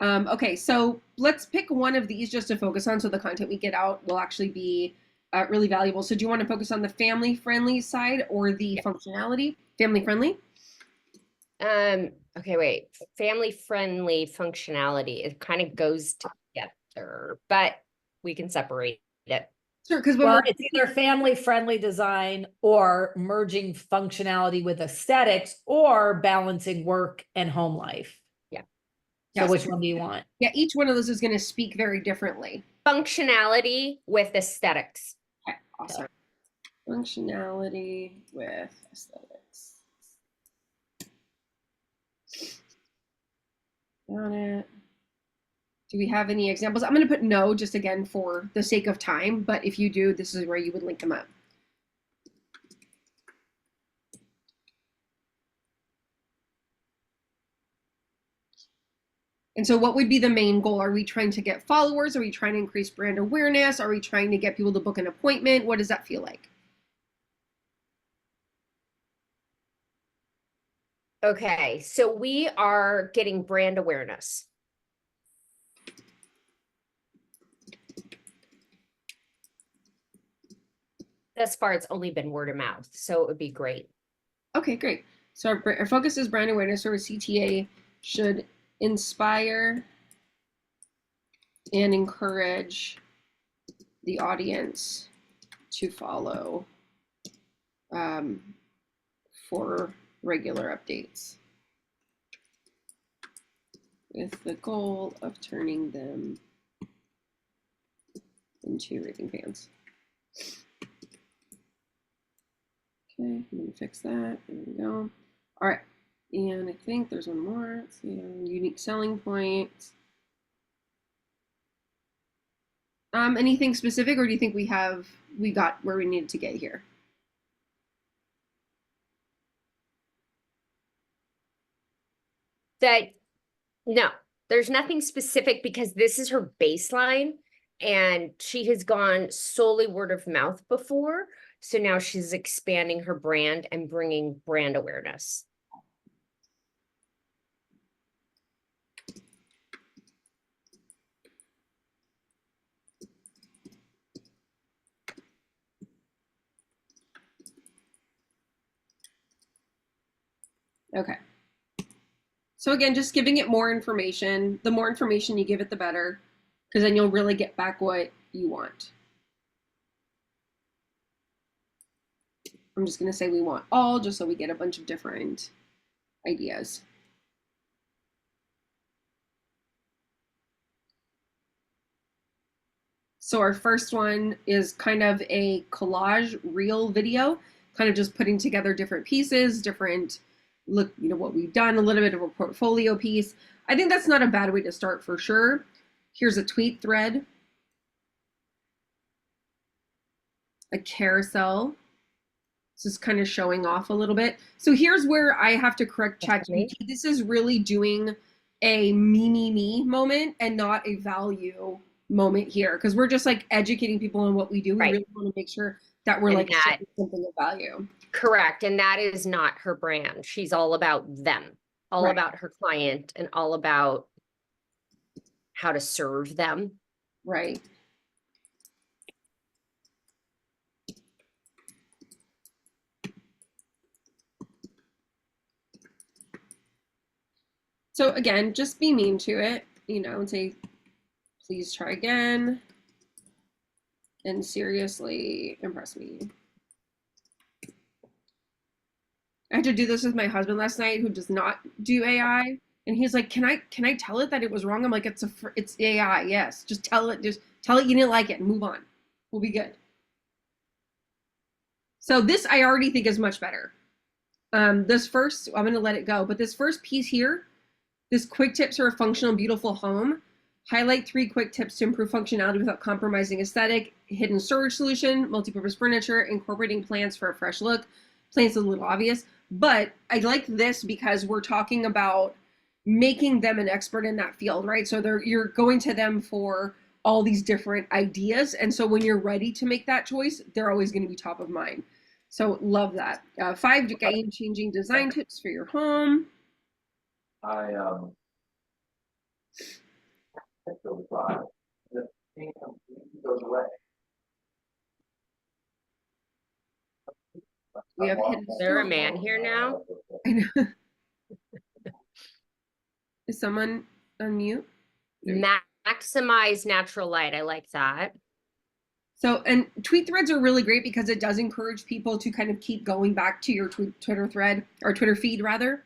Okay, so let's pick one of these just to focus on so the content we get out will actually be really valuable. So do you want to focus on the family-friendly side or the functionality? Family-friendly? Okay, wait. Family-friendly functionality. It kind of goes together, but we can separate it. Sure, because when Well, we're it's either family-friendly design or merging functionality with aesthetics or balancing work and home life. Yeah. So Yes. which one do you want? yeah, each one of those is going to speak very differently. Functionality with aesthetics. Okay, awesome. Functionality with aesthetics. Got it. Do we have any examples? I'm going to put no just again for the sake of time, but if you do, this is where you would link them up. And so what would be the main goal? Are we trying to get followers? Are we trying to increase brand awareness? Are we trying to get people to book an appointment? What does that feel like? Okay, so we are getting brand awareness. Thus far, it's only been word of mouth, so it would be great. Okay, great. So our focus is brand awareness, or CTA should inspire and encourage the audience to follow for regular updates with the goal of turning them into raving fans. Okay, I'm gonna fix that. There we go. All right, and I think there's one more. Let's see, unique selling point. Anything specific, or do you think we got where we needed to get here? No, there's nothing specific because this is her baseline and she has gone solely word of mouth before. So now she's expanding her brand and bringing brand awareness. Okay. So again, just giving it more information. The more information you give it, the better, because then you'll really get back what you want. I'm just going to say we want all, just so we get a bunch of different ideas. So our first one is kind of a collage reel video, kind of just putting together different pieces, different look, you know, what we've done, a little bit of a portfolio piece. I think that's not a bad way to start for sure. Here's a tweet thread, a carousel. This is kind of showing off a little bit. So here's where I have to correct ChatGPT. This is really doing a me moment and not a value moment here, because we're just like educating people on what we do. We Right. really want to make sure that we're And like that- sharing something of value. Correct. And that is not her brand. She's all about them, all Right. about her client, and all about how to serve them. Right. So again, just be mean to it, you know, and say, please try again. And seriously impress me. I had to do this with my husband last night, who does not do AI, and he's like, "Can I tell it that it was wrong?" I'm like, "It's AI. Yes, just tell it you didn't like it and move on. We'll be good." So this I already think is much better. This first, I'm gonna let it go, but this first piece here, this quick tips for a functional, beautiful home. Highlight 3 quick tips to improve functionality without compromising aesthetic. Hidden storage solution, multi-purpose furniture, incorporating plants for a fresh look. Plants is a little obvious, but I like this because we're talking about making them an expert in that field, right? So you're going to them for all these different ideas. And so when you're ready to make that choice, they're always going to be top of mind. So love that. 5 game-changing design tips for your home. We have hidden Is there a storage. man here now? I know. Is someone on mute? Maximize natural light. I like that. So, and tweet threads are really great because it does encourage people to kind of keep going back to your Twitter thread or Twitter feed rather.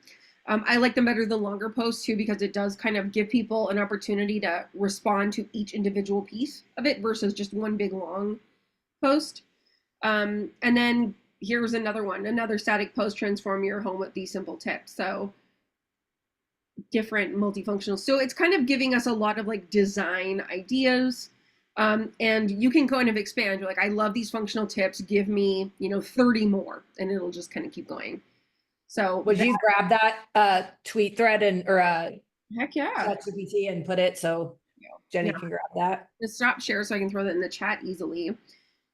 I like them better than longer posts too, because it does kind of give people an opportunity to respond to each individual piece of it versus just one big long post. And then here's another one, another static post, transform your home with these simple tips. So different multifunctional. So it's kind of giving us a lot of like design ideas. And you can kind of expand. You're like, I love these functional tips. Give me, 30 more, and it'll just kind of keep going. So Would you grab that tweet thread or heck yeah. ChatGPT and put it so Jenny Yeah. can grab that? Just stop share so I can throw that in the chat easily.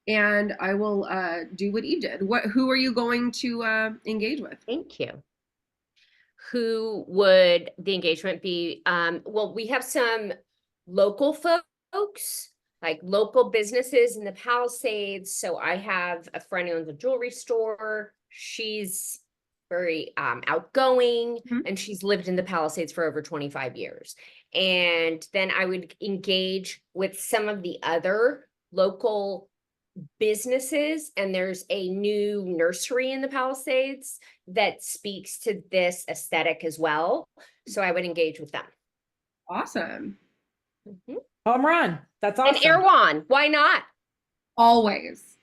And I will do what Eve did. Who are you going to engage with? Thank you. Who would the engagement be? Well, we have some local folks, like local businesses in the Palisades. So I have a friend who owns a jewelry store. She's very outgoing, and she's lived in the Palisades for over 25 years. And then I would engage with some of the other local businesses, and there's a new nursery in the Palisades that speaks to this aesthetic as well. So I would engage with them. Awesome. Home run. That's awesome. And Erewhon, why not? Always.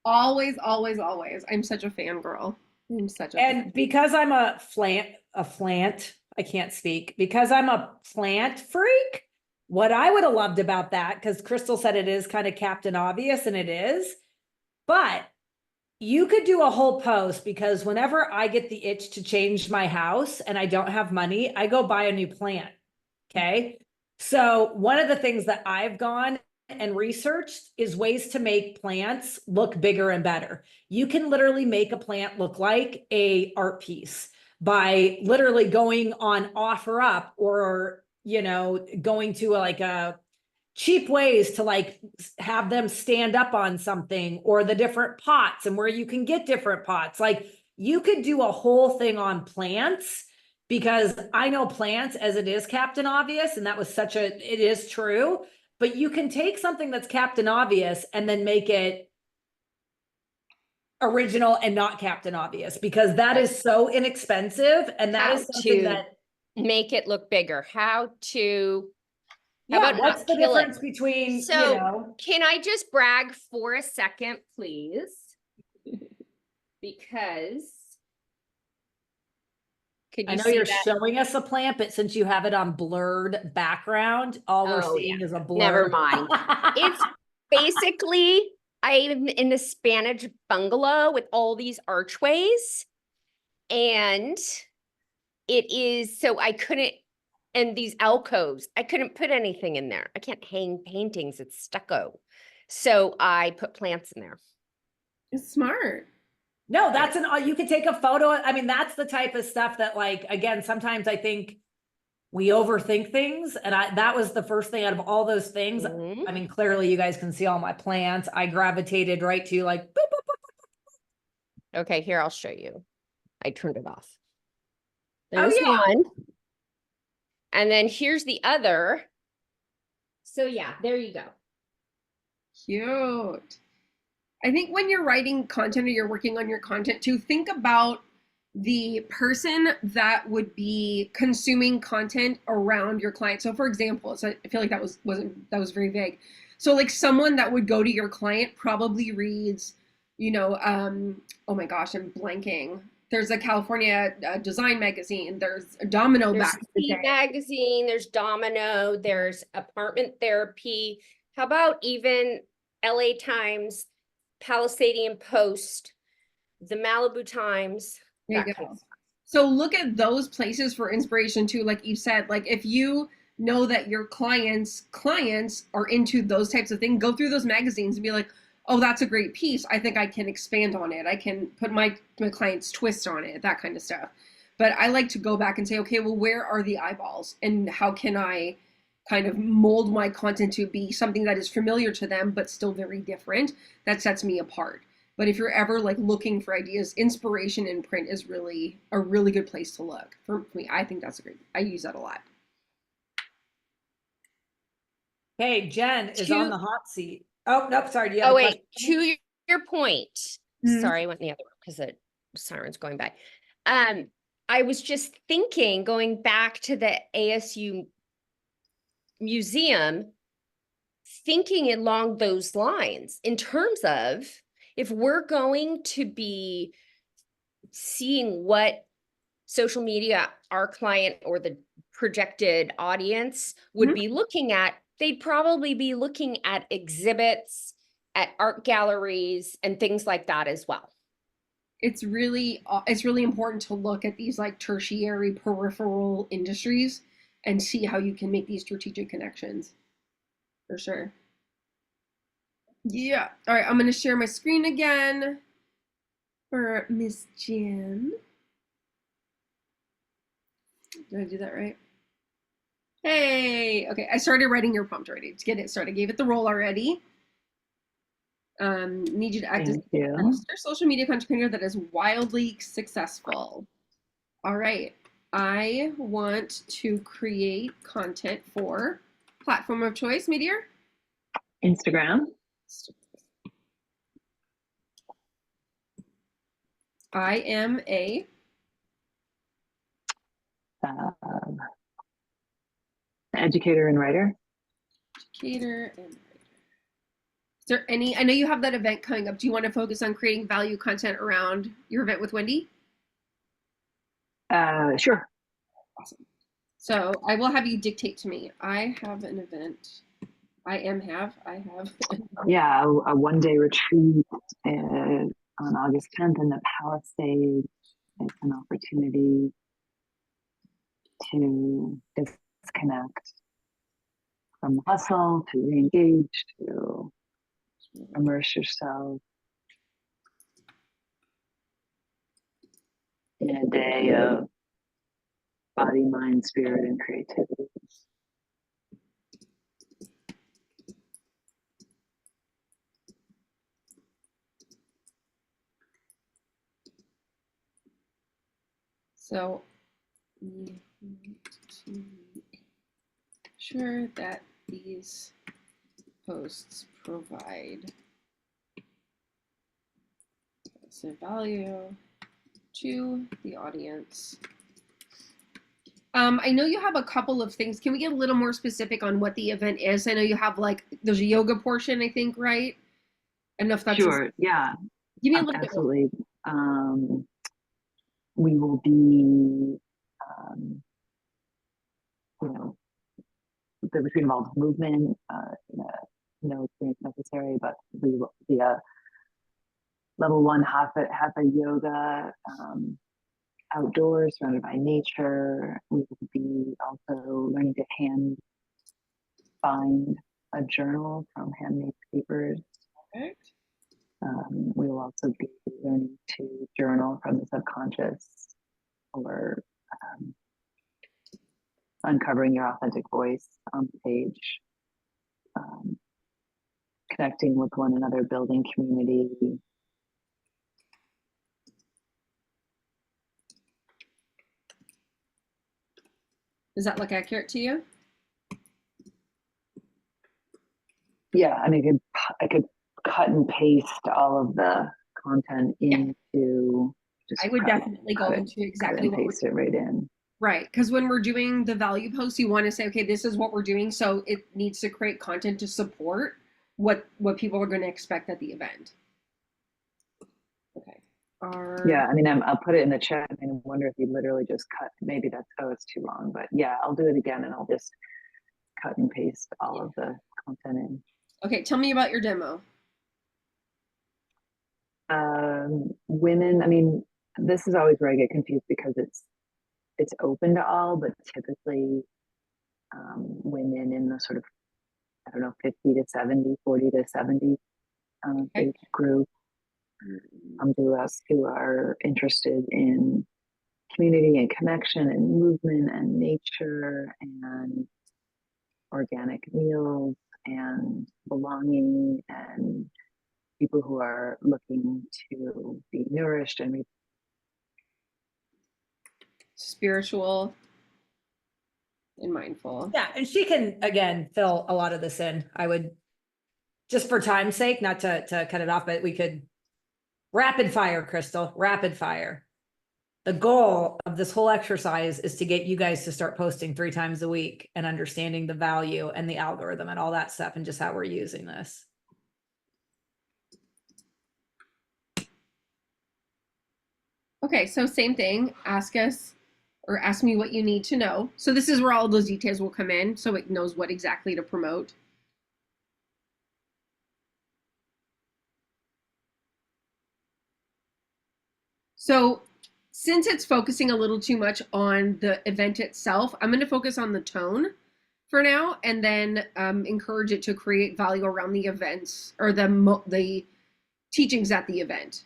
Always, always, always. I'm such a fangirl. I'm such a And because I'm a plant, I can't speak, because I'm a plant freak, what I would have loved about that, because Crystal said it is kind of Captain Obvious, and it is, but you could do a whole post, because whenever I get the itch to change my house and I don't have money, I go buy a new plant. Okay. So one of the things that I've gone and researched is ways to make plants look bigger and better. You can literally make a plant look like a art piece by literally going on OfferUp or, going to a cheap ways to like have them stand up on something, or the different pots and where you can get different pots. Like you could do a whole thing on plants, because I know plants as it is Captain Obvious, and that was it is true, but you can take something that's Captain Obvious and then make it original and not Captain Obvious, because that is so inexpensive. And that is something that make it look bigger. How yeah, about what's not the kill it? difference between, So can I just brag for a second, please? Because could I you know see you're that? showing us a plant, but since you have it on blurred background, all we're Oh, seeing is a blur. Never mind. It's basically, I'm in the Spanish bungalow with all these archways, and it is, so I couldn't, and these alcoves, I couldn't put anything in there. I can't hang paintings, it's stucco. So I put plants in there. It's smart. No, that's you could take a photo. I mean, that's the type of stuff that like, again, sometimes I think we overthink things. And that was the first thing out of all those things. Mhm. I mean, clearly you guys can see all my plants. I gravitated right to like, boop, boop, boop. Okay, here, I'll show you. I turned it off. Oh, There's yeah. one. And then here's the other. So yeah, there you go. Cute. I think when you're writing content or you're working on your content too, think about the person that would be consuming content around your client. So for example, so I feel like that was very vague. So like someone that would go to your client probably reads, oh my gosh, I'm blanking. There's a California design magazine. There's a Domino There's back in the Speed day. Magazine, there's Domino, there's Apartment Therapy. How about even LA Times, Palisadian Post, the Malibu Times, There you that go. kind of stuff. So look at those places for inspiration too. Like you said, like if you know that your clients are into those types of things, go through those magazines and be like, oh, that's a great piece. I think I can expand on it. I can put my client's twist on it, that kind of stuff. But I like to go back and say, okay, well, where are the eyeballs and how can I kind of mold my content to be something that is familiar to them, but still very different, that sets me apart. But if you're ever like looking for ideas, inspiration in print is really a really good place to look. For me, I think that's I use that a lot. Hey, Jen is on To- the hot seat. Oh, nope, sorry. Do you have Oh, a wait, question? to your point. Mhm. Sorry, I went in the other room because the siren's going by. I was just thinking, going back to the ASU museum, thinking along those lines in terms of if we're going to be seeing what social media our client or the projected audience would Mhm. be looking at, they'd probably be looking at exhibits, at art galleries, and things like that as well. It's really important to look at these like tertiary peripheral industries and see how you can make these strategic connections. For sure. Yeah. All right, I'm going to share my screen again for Miss Jen. Did I do that right? Hey, okay. I started writing your prompt already. Let's get it started. I gave it the role already. Need you to act as Thank you. a social media content creator that is wildly successful. All right. I want to create content for platform of choice, Meteor. Instagram. I am a Educator and writer. educator and writer. Is there any, I know you have that event coming up. Do you want to focus on creating value content around your event with Wendy? Sure. Awesome. So I will have you dictate to me. I have an event. I have. Yeah, a one-day retreat on August 10th in the Palisades. It's an opportunity to disconnect from the hustle, to re-engage, to immerse yourself in a day of body, mind, spirit, and creativity. So we need to make sure that these posts provide positive value to the audience. I know you have a couple of things. Can we get a little more specific on what the event is? I know you have like, there's a yoga portion, I think, right? I don't know if that's Sure, yeah, give me a little bit more. absolutely. We will be, the retreat involves movement, no experience necessary, but we will be a level 1 half a yoga, outdoors, surrounded by nature. We will be also learning to hand bind a journal from handmade papers. Perfect. We will also be learning to journal from the subconscious, or uncovering your authentic voice on the page, connecting with one another, building community. Does that look accurate to you? Yeah, I mean, I could cut and paste all of the content Yeah. into. Just I would cut- definitely go cut it- into cut exactly and what we're paste it right in. right. Because when we're doing the value post, you want to say, okay, this is what we're doing. So it needs to create content to support what people are going to expect at the event. Okay. Yeah, I mean, I'll put it in the chat. I mean, I wonder if you literally just cut. Maybe that's, oh, it's too long. But yeah, I'll do it again, and I'll just cut and paste all of the content in. Okay, tell me about your demo. Women, I mean, this is always where I get confused because it's open to all, but typically women in the sort of, I don't know, 50 to 70, 40 to 70 age group come to us who are interested in community and connection and movement and nature and organic meals and belonging, and people who are looking to be nourished and Spiritual and mindful. Yeah, and she can, again, fill a lot of this in. I would, just for time's sake, not to cut it off, but we could rapid fire, Crystal, rapid fire. The goal of this whole exercise is to get you guys to start posting 3 times a week and understanding the value and the algorithm and all that stuff and just how we're using this. Okay, so same thing. Ask us or ask me what you need to know. So this is where all those details will come in, so it knows what exactly to promote. So since it's focusing a little too much on the event itself, I'm going to focus on the tone for now, and then encourage it to create value around the events or the teachings at the event.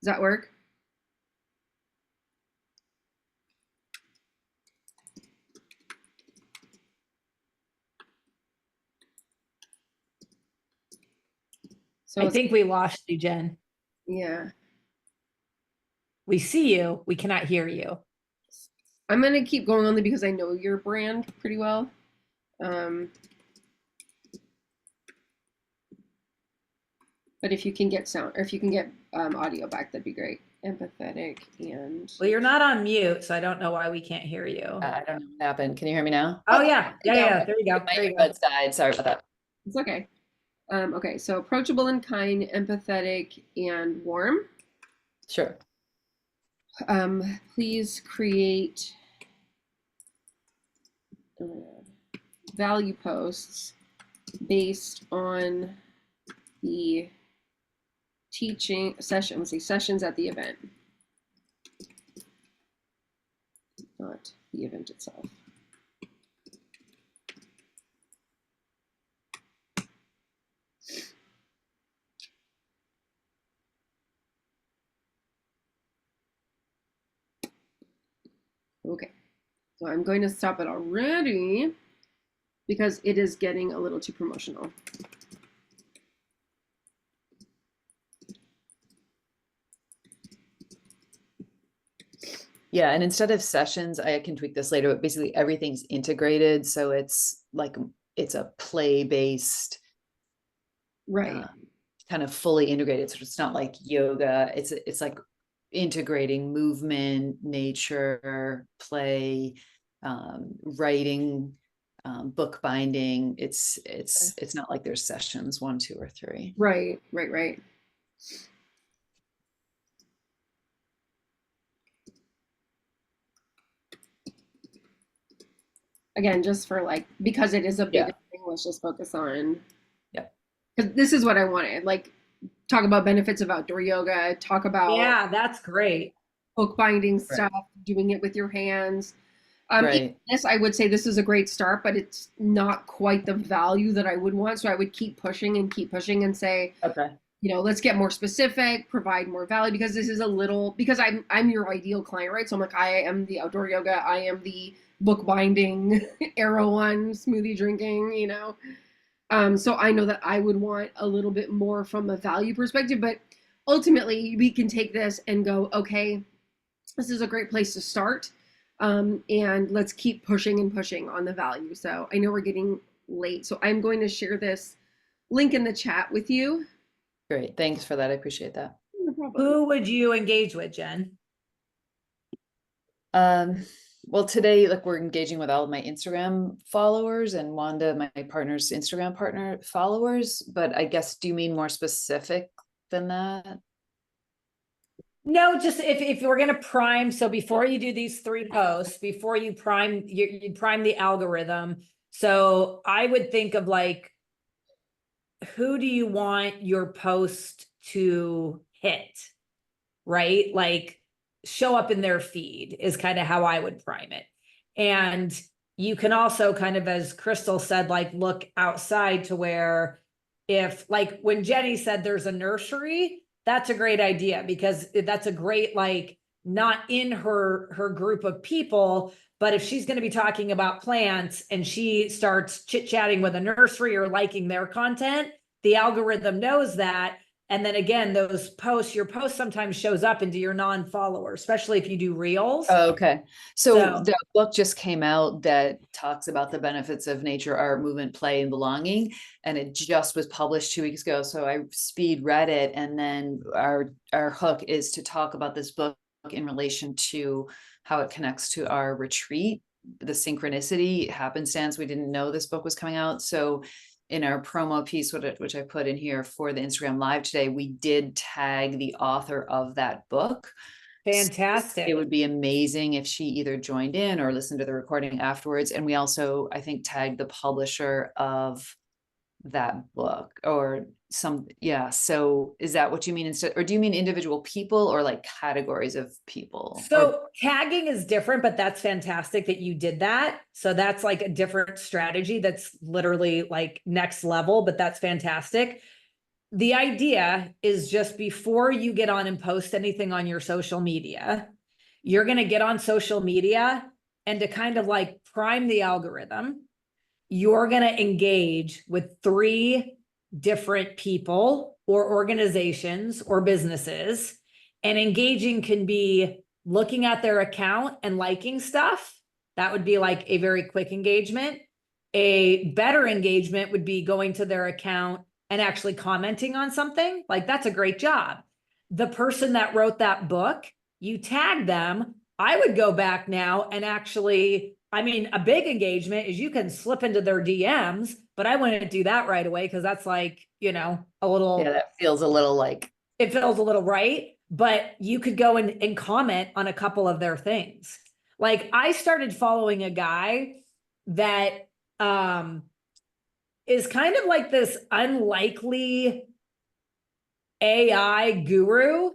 Does that work? So I think we lost you, Jen. yeah. We see you, we cannot hear you. I'm going to keep going only because I know your brand pretty well. But if you can get sound, or if you can get audio back, that'd be great. Empathetic and... Well, you're not on mute, so I don't know why we can't hear you. I don't know what happened. Can you hear me now? Oh, yeah. Yeah. There you go. My There you go. earbuds died. Sorry about that. It's okay. Okay, so approachable and kind, empathetic and warm. Sure. Please create value posts based on the teaching session, let's say sessions at the event, not the event itself. Okay, so I'm going to stop it already because it is getting a little too promotional. Yeah, and instead of sessions, I can tweak this later, but basically everything's integrated. So it's like, it's a play-based, Right. kind of fully integrated. So it's not like yoga. It's like integrating movement, nature, play, writing, book binding. It's not like there's sessions 1, 2, or 3. Right. Again, just for like, because it is a big thing, let's just focus on. Yep. Because this is what I wanted. Like, talk about benefits of outdoor yoga, talk about Yeah, that's great. bookbinding stuff, doing it with your hands. Right. Yes, I would say this is a great start, but it's not quite the value that I would want. So I would keep pushing and say, Okay. you know, let's get more specific, provide more value, because this is a little, because I'm your ideal client, right? So I'm like, I am the outdoor yoga, I am the book binding, arrow one, smoothie drinking, you know. So I know that I would want a little bit more from a value perspective, but ultimately we can take this and go, okay, this is a great place to start. And let's keep pushing and pushing on the value. So I know we're getting late, so I'm going to share this link in the chat with you. Great, thanks for that. I appreciate that. No problem. Who would you engage with, Jen? Well, today, like we're engaging with all of my Instagram followers and Wanda, my partner's Instagram partner followers, but I guess, do you mean more specific than that? No, just if we're gonna prime, so before you do these 3 posts, before you prime, you prime the algorithm. So I would think of like, who do you want your post to hit? Right? Like show up in their feed is kind of how I would prime it. And you can also kind of, as Crystal said, like look outside to where if like when Jenny said there's a nursery, that's a great idea because that's a great, like not in her group of people, but if she's going to be talking about plants and she starts chit-chatting with a nursery or liking their content, the algorithm knows that. And then again, those posts, your post sometimes shows up into your non-follower, especially if you do reels. Oh, okay. So So- the book just came out that talks about the benefits of nature, art, movement, play, and belonging. And it just was published 2 weeks ago. So I speed read it. And then our hook is to talk about this book in relation to how it connects to our retreat, the synchronicity, happenstance. We didn't know this book was coming out. So in our promo piece, which I put in here for the Instagram Live today, we did tag the author of that book. Fantastic. It would be amazing if she either joined in or listened to the recording afterwards. And we also, I think, tagged the publisher of that book or some, yeah. So is that what you mean instead, or do you mean individual people or like categories of people? So tagging is different, but that's fantastic that you did that. So that's like a different strategy. That's literally like next level, but that's fantastic. The idea is just before you get on and post anything on your social media, you're going to get on social media and to kind of like prime the algorithm, you're going to engage with 3 different people or organizations or businesses. And engaging can be looking at their account and liking stuff. That would be like a very quick engagement. A better engagement would be going to their account and actually commenting on something. Like, that's a great job. The person that wrote that book, you tag them. I would go back now and actually, I mean, a big engagement is you can slip into their DMs, but I wouldn't do that right away because that's like, you know, a little, Yeah, that feels a little like, it feels a little right. But you could go and comment on a couple of their things. Like I started following a guy that is kind of like this unlikely AI guru.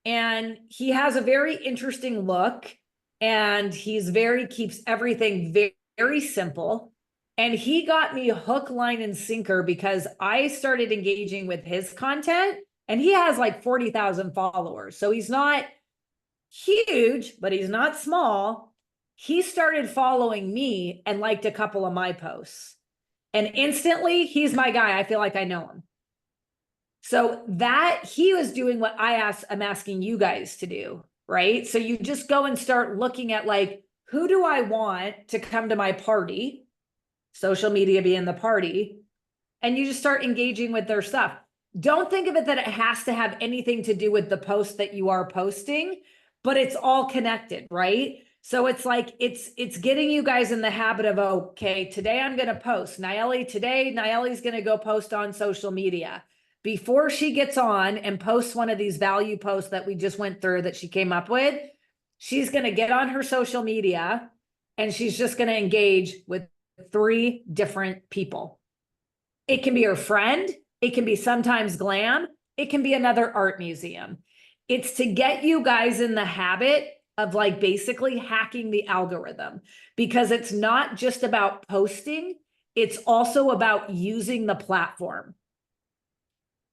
And he has a very interesting look and keeps everything very, very simple. And he got me hook, line, and sinker because I started engaging with his content and he has like 40,000 followers. So he's not huge, but he's not small. He started following me and liked a couple of my posts. And instantly, he's my guy. I feel like I know him. So that he was doing what I'm asking you guys to do, right? So you just go and start looking at like, who do I want to come to my party? Social media being the party. And you just start engaging with their stuff. Don't think of it that it has to have anything to do with the post that you are posting, but it's all connected, right? So it's like, it's getting you guys in the habit of, okay, today I'm going to post. Nayeli's going to go post on social media. Before she gets on and posts one of these value posts that we just went through that she came up with, she's going to get on her social media and she's just going to engage with 3 different people. It can be her friend. It can be sometimes glam. It can be another art museum. It's to get you guys in the habit of like basically hacking the algorithm because it's not just about posting. It's also about using the platform.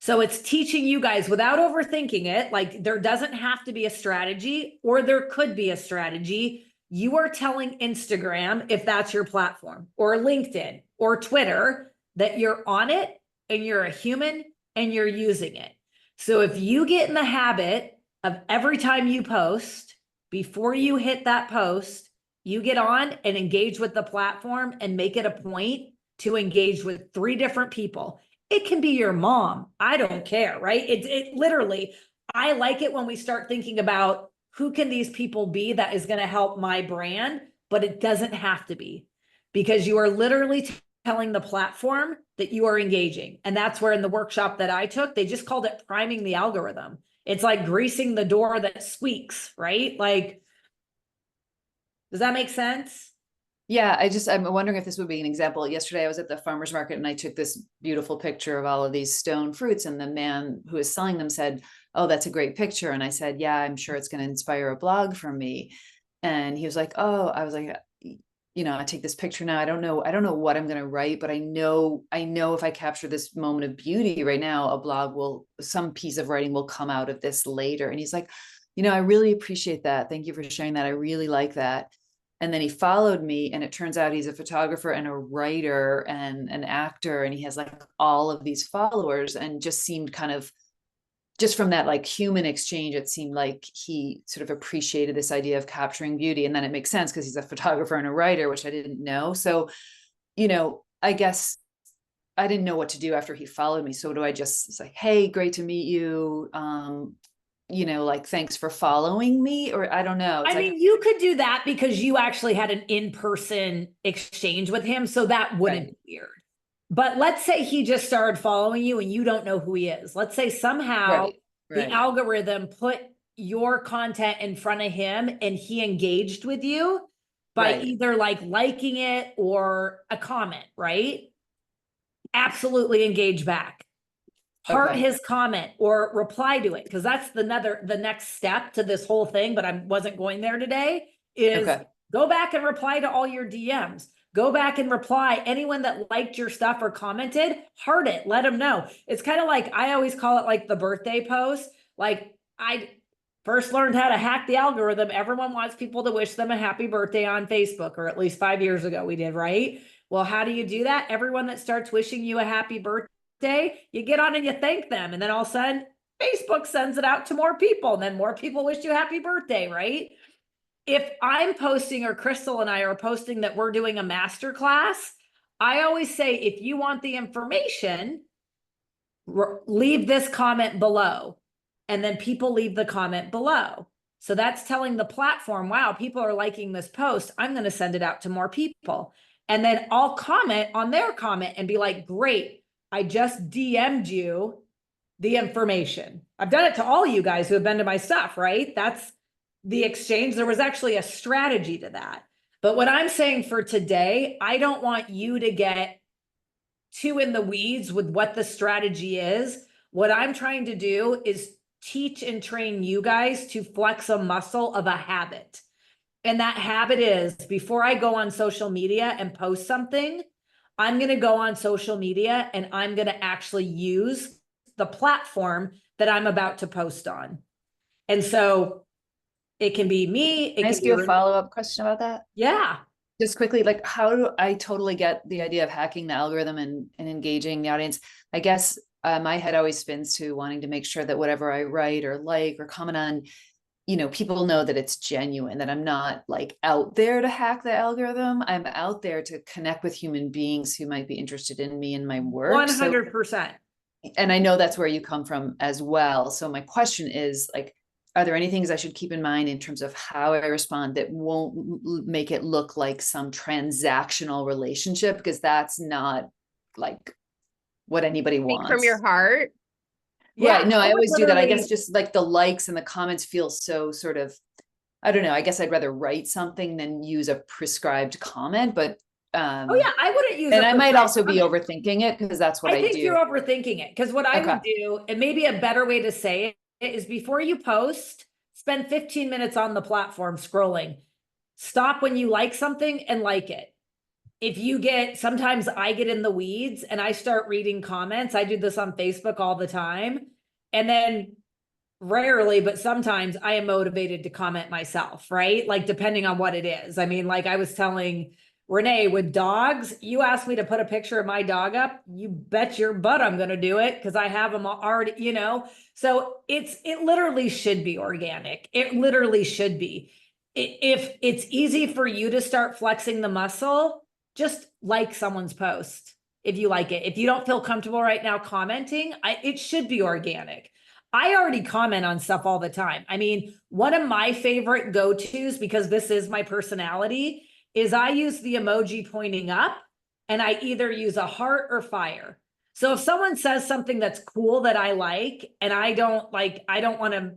So it's teaching you guys without overthinking it. Like there doesn't have to be a strategy, or there could be a strategy. You are telling Instagram, if that's your platform, or LinkedIn or Twitter, that you're on it and you're a human and you're using it. So if you get in the habit of every time you post, before you hit that post, you get on and engage with the platform and make it a point to engage with 3 different people. It can be your mom. I don't care, right? It literally, I like it when we start thinking about who can these people be that is going to help my brand, but it doesn't have to be, because you are literally telling the platform that you are engaging. And that's where in the workshop that I took, they just called it priming the algorithm. It's like greasing the door that squeaks, right? Like, does that make sense? Yeah, I'm wondering if this would be an example. Yesterday I was at the farmer's market and I took this beautiful picture of all of these stone fruits, and the man who was selling them said, "Oh, that's a great picture." And I said, "Yeah, I'm sure it's going to inspire a blog for me." And he was like, "Oh," I was like, I take this picture now. I don't know what I'm going to write, but I know if I capture this moment of beauty right now, some piece of writing will come out of this later." And he's like, "I really appreciate that. Thank you for sharing that. I really like that." And then he followed me, and it turns out he's a photographer and a writer and an actor, and he has like all of these followers, and just seemed kind of, just from that like human exchange, it seemed like he sort of appreciated this idea of capturing beauty. And then it makes sense because he's a photographer and a writer, which I didn't know. So, I guess I didn't know what to do after he followed me. So do I just say, "Hey, great to meet you. Like, thanks for following me," or I don't know. It's I mean, you could do that because you actually had an in-person exchange with him, so that wouldn't Right. be weird. But let's say he just started following you and you don't know who he is. Let's say somehow the Right. algorithm put your content in front of him and he engaged with you by Right. either like liking it or a comment, right? Absolutely engage back. Heart Okay. his comment or reply to it, because that's the next step to this whole thing, but I wasn't going there today, is Okay. go back and reply to all your DMs. Go back and reply. Anyone that liked your stuff or commented, heart it, let them know. It's kind of like, I always call it like the birthday post. Like, I first learned how to hack the algorithm. Everyone wants people to wish them a happy birthday on Facebook, or at least 5 years ago we did, right? Well, how do you do that? Everyone that starts wishing you a happy birthday, you get on and you thank them, and then all of a sudden Facebook sends it out to more people, and then more people wish you happy birthday, right? If I'm posting, or Crystal and I are posting that we're doing a master class, I always say, if you want the information, leave this comment below, and then people leave the comment below. So that's telling the platform, wow, people are liking this post, I'm going to send it out to more people. And then I'll comment on their comment and be like, great, I just DM'd you the information. I've done it to all you guys who have been to my stuff, right? That's the exchange. There was actually a strategy to that. But what I'm saying for today, I don't want you to get too in the weeds with what the strategy is. What I'm trying to do is teach and train you guys to flex a muscle of a habit. And that habit is, before I go on social media and post something, I'm going to go on social media and I'm going to actually use the platform that I'm about to post on. And so it can be me. Can I ask you a follow-up question about that? Yeah. Just quickly, like, how do I totally get the idea of hacking the algorithm and engaging the audience? I guess my head always spins to wanting to make sure that whatever I write or like or comment on, people know that it's genuine, that I'm not like out there to hack the algorithm. I'm out there to connect with human beings who might be interested in me and my work. 100%. And I know that's where you come from as well. So my question is, like, are there any things I should keep in mind in terms of how I respond that won't make it look like some transactional relationship? Because that's not like what anybody Speak wants. from your heart. Right. No, I would always do that. I literally- guess just like the likes and the comments feel so sort of, I don't know. I guess I'd rather write something than use a prescribed comment, but Oh yeah, I wouldn't use. and a I might prescribed also be comment. overthinking it, because that's what I think do. you're overthinking it, because what I would Okay. do, and maybe a better way to say it, is before you post, spend 15 minutes on the platform scrolling. Stop when you like something and like it. if you get, sometimes I get in the weeds and I start reading comments. I do this on Facebook all the time. And then rarely, but sometimes I am motivated to comment myself, right? Like depending on what it is. I mean, like I was telling Renee with dogs, you asked me to put a picture of my dog up, you bet your butt I'm going to do it because I have them already, you know? So it literally should be organic. It literally should be. If it's easy for you to start flexing the muscle, just like someone's post if you like it. If you don't feel comfortable right now commenting, it should be organic. I already comment on stuff all the time. I mean, one of my favorite go-tos, because this is my personality, is I use the emoji pointing up and I either use a heart or fire. So if someone says something that's cool that I like, and I don't want to,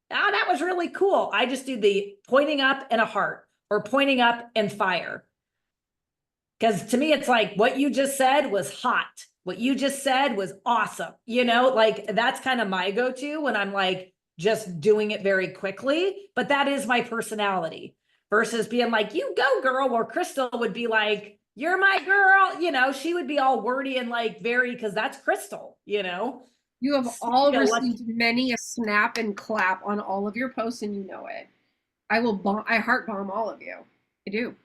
that was really cool. I just do the pointing up and a heart, or pointing up and fire. Because to me, it's like what you just said was hot. What you just said was awesome. You know, like that's kind of my go-to when I'm like just doing it very quickly. But that is my personality versus being like, you go, girl. Or Crystal would be like, you're my girl. You know, she would be all wordy and like very, because that's Crystal, you know. You have all You know, like- received many a snap and clap on all of your posts, and you know it. I heart bomb all of you. I do.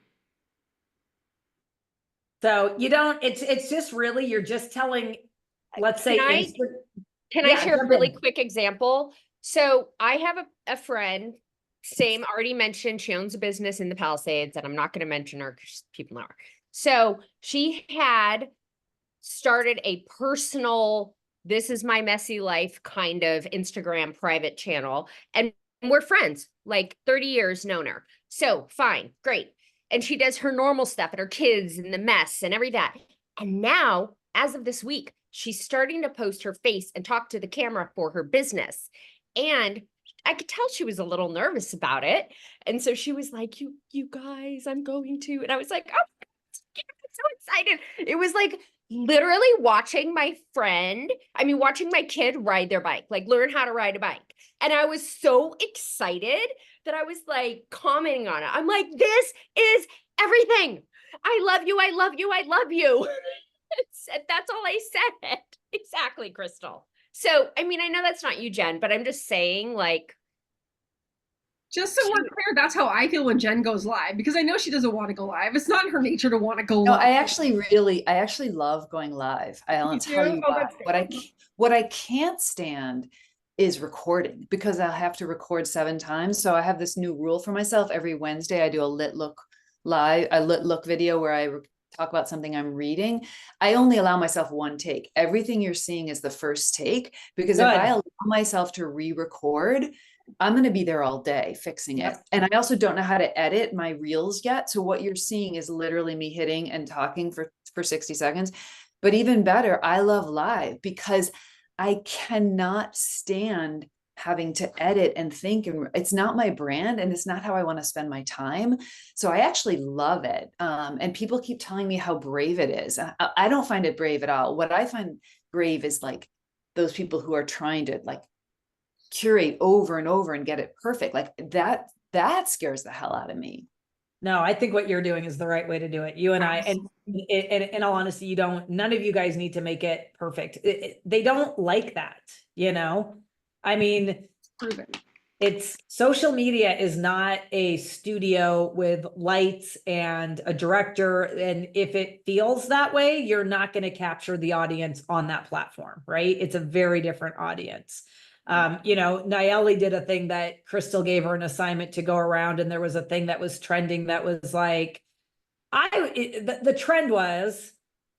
So you don't, it's just really, you're just telling, let's say, Can Yeah, I share a jump really in. quick example? So I have a friend, same, already mentioned, she owns a business in the Palisades, and I'm not going to mention her because people know her. So she had started a personal, this is my messy life kind of Instagram private channel. And we're friends, like 30 years known her. So fine, great. And she does her normal stuff and her kids and the mess and every that. And now, as of this week, she's starting to post her face and talk to the camera for her business. And I could tell she was a little nervous about it. And so she was like, you guys, I'm going to. And I was like, oh, I'm so excited. It was like literally watching my kid ride their bike, like learn how to ride a bike. And I was so excited that I was like commenting on it. I'm like, this is everything. I love you. I love you. I love you. That's all I said. Exactly, Crystal. So, I mean, I know that's not you, Jen, but I'm just saying, like, Just so we're clear, that's how I feel when Jen goes live, because I know she doesn't want to go live. It's not in her nature to want to go No, live. I actually love going live. I'll You tell do? you Oh, why. that's What I can't stand is recording, because I'll have to record 7 times. So I have this new rule for myself. Every Wednesday I do a lit look video where I talk about something I'm reading. I only allow myself 1 take. Everything you're seeing is the first take, because if Good. I allow myself to re-record, I'm going to be there all day fixing it. Yep. And I also don't know how to edit my reels yet. So what you're seeing is literally me hitting and talking for 60 seconds. But even better, I love live because I cannot stand having to edit and think, and it's not my brand and it's not how I want to spend my time. So I actually love it. And people keep telling me how brave it is. I don't find it brave at all. What I find brave is like those people who are trying to like curate over and over and get it perfect. Like that scares the hell out of me. No, I think what you're doing is the right way to do it. You and I, and in all honesty, none of you guys need to make it perfect. They don't like that, you know? I mean, proven. it's social media is not a studio with lights and a director. And if it feels that way, you're not going to capture the audience on that platform, right? It's a very different audience. You know, Nayeli did a thing that Crystal gave her an assignment to go around, and there was a thing that was trending that was like, the trend was,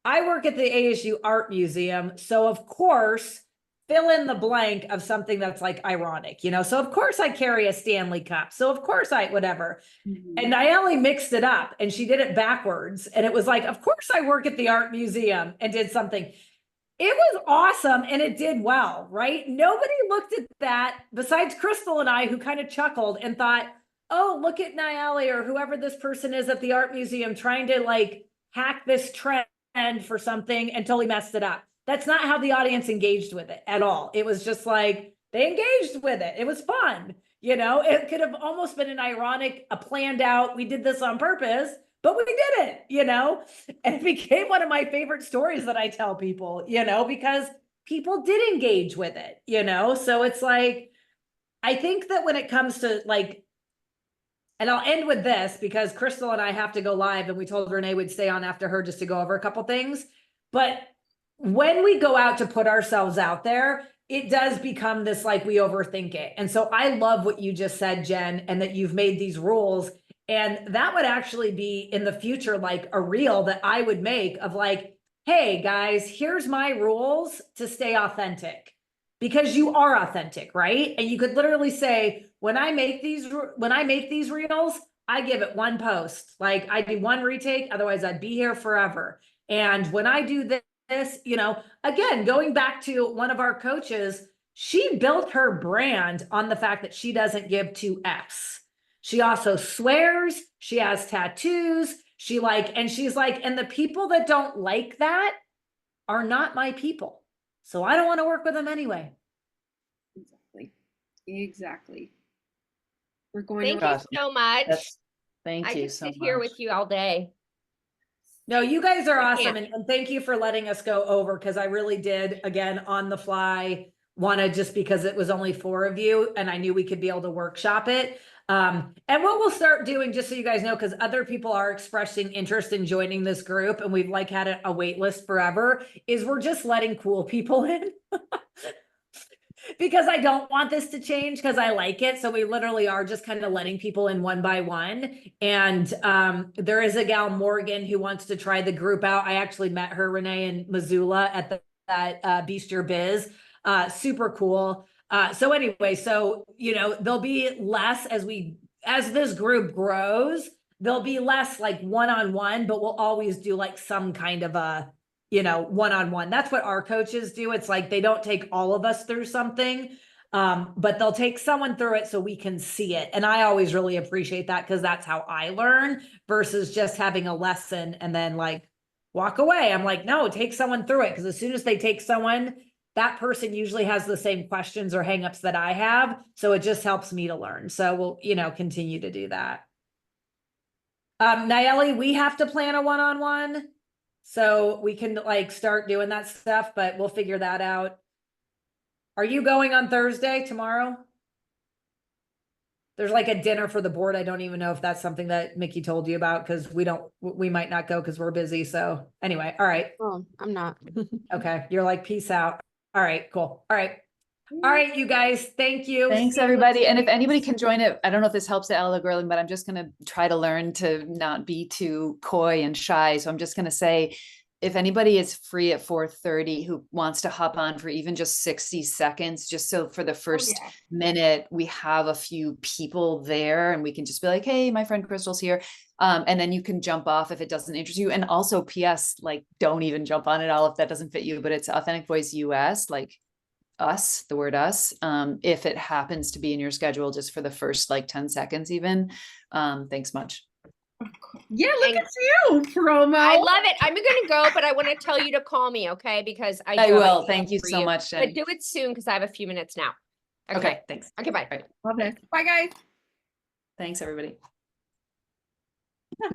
I work at the ASU Art Museum, so of course, fill in the blank of something that's like ironic, you know? So of course I carry a Stanley Cup. So of course whatever. And Nayeli mixed it up and she did it backwards. And it was like, of course I work at the art museum, and did something. It was awesome and it did well, right? Nobody looked at that besides Crystal and I, who kind of chuckled and thought, oh, look at Nayeli or whoever this person is at the art museum trying to like hack this trend for something and totally messed it up. That's not how the audience engaged with it at all. It was just like, they engaged with it. It was fun. You know, it could have almost been an ironic, a planned out, we did this on purpose, but we did it, and it became one of my favorite stories that I tell people, because people did engage with it, so it's like, I think that when it comes to like, and I'll end with this because Crystal and I have to go live and we told Renee we'd stay on after her just to go over a couple things. But when we go out to put ourselves out there, it does become this like we overthink it. And so I love what you just said, Jen, and that you've made these rules. And that would actually be in the future like a reel that I would make of like, hey guys, here's my rules to stay authentic. Because you are authentic, right? And you could literally say, when I make these reels, I give it one post. Like I do one retake, otherwise I'd be here forever. And when I do this, again, going back to one of our coaches, she built her brand on the fact that she doesn't give two Fs. She also swears, she has tattoos, and she's like, and the people that don't like that are not my people. So I don't want to work with them anyway. Exactly. We're going Thank to you Awesome. so much. Thank I you could so sit here much. with you all day. No, you guys are I awesome. can't. And thank you for letting us go over because I really did, again, on the fly, just because it was only 4 of you and I knew we could be able to workshop it. And what we'll start doing, just so you guys know, because other people are expressing interest in joining this group and we've like had a wait list forever, is we're just letting cool people in. Because I don't want this to change because I like it. So we literally are just kind of letting people in one by one. And there is a gal, Morgan, who wants to try the group out. I actually met her, Renee, in Missoula at that Beast Your Biz. Super cool. So anyway, there'll be less as this group grows, there'll be less like one-on-one, but we'll always do like some kind of a one-on-one. That's what our coaches do. It's like they don't take all of us through something, but they'll take someone through it so we can see it. And I always really appreciate that because that's how I learn versus just having a lesson and then like walk away. I'm like, no, take someone through it because as soon as they take someone, that person usually has the same questions or hangups that I have. So it just helps me to learn. So we'll, continue to do that. Nayeli, we have to plan a one-on-one. So we can like start doing that stuff, but we'll figure that out. Are you going on Thursday tomorrow? There's like a dinner for the board. I don't even know if that's something that Mickey told you about because we might not go because we're busy. So anyway, all right. Oh, I'm not. Okay. You're like, peace out. All right, cool. All right. All right, you guys. Thank you. Thanks, See you everybody. next And if week. anybody can join it, I don't know if this helps at Ella Girling, but I'm just going to try to learn to not be too coy and shy. So I'm just going to say, if anybody is free at 4:30 who wants to hop on for even just 60 seconds, just so for the first minute, we have a few people there and we can just be like, hey, my friend Crystal's here. And then you can jump off if it doesn't interest you. And also PS, like, don't even jump on it all if that doesn't fit you, but it's Authentic Voice US, like us, the word us, if it happens to be in your schedule just for the first like 10 seconds even. Thanks much. Yeah, look at you, promo. I love it. I'm gonna go, but I want to tell you to call me, okay? Because I I do have will. a Thank you for so much, But Jenny. do it soon because I have a few minutes now. Okay, thanks. Okay, bye. All right. Love it. Bye, guys. Thanks, everybody.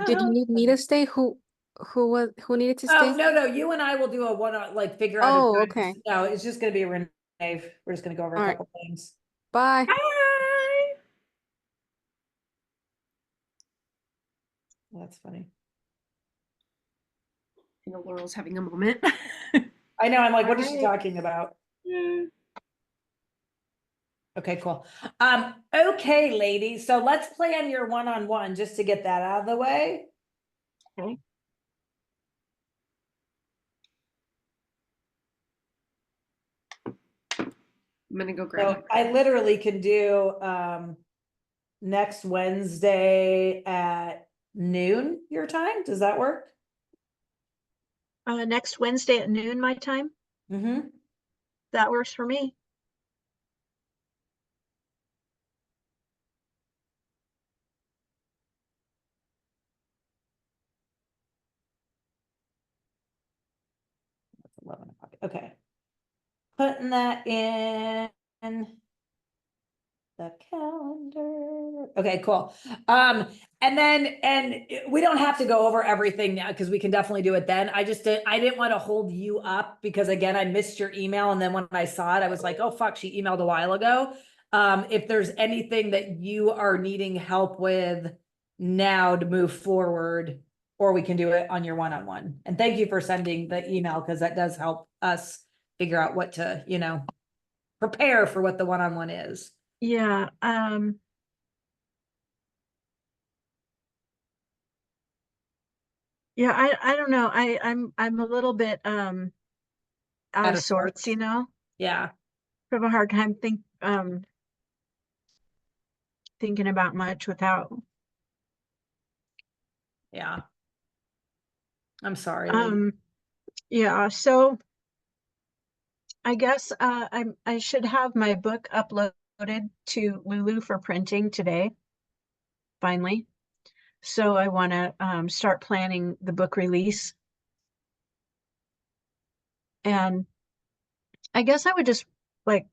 Did you need me to stay? Who needed to stay? Oh, no. You and I will do a one, like figure out. Oh, a time. okay. No, it's just going to be a Renee. We're just going to go over All a right. couple things. Bye. Bye. That's funny. You know, Laurel's having a moment. I know. I'm like, what is she Alright. talking about? Okay, cool. Okay, ladies. So let's plan your one-on-one just to get that out of the way. Okay. I'm gonna go grab. So I literally can do next Wednesday at noon your time. Does that work? Next Wednesday at noon, my time. Mm-hmm. That works for me. That's 11 o'clock. Okay. Putting that in. the calendar. Okay, cool. And we don't have to go over everything now because we can definitely do it then. I didn't want to hold you up because again, I missed your email. And then when I saw it, I was like, oh, fuck, she emailed a while ago. If there's anything that you are needing help with now to move forward, or we can do it on your one-on-one. And thank you for sending the email because that does help us figure out what to, prepare for what the one-on-one is. Yeah, yeah, I don't know. I'm a little bit out Out of of sorts, sorts. Yeah. have a hard time thinking about much without Yeah. I'm sorry. Lee. yeah, so I guess I should have my book uploaded to Lulu for printing today, finally. So I want to start planning the book release. And I guess I would just like,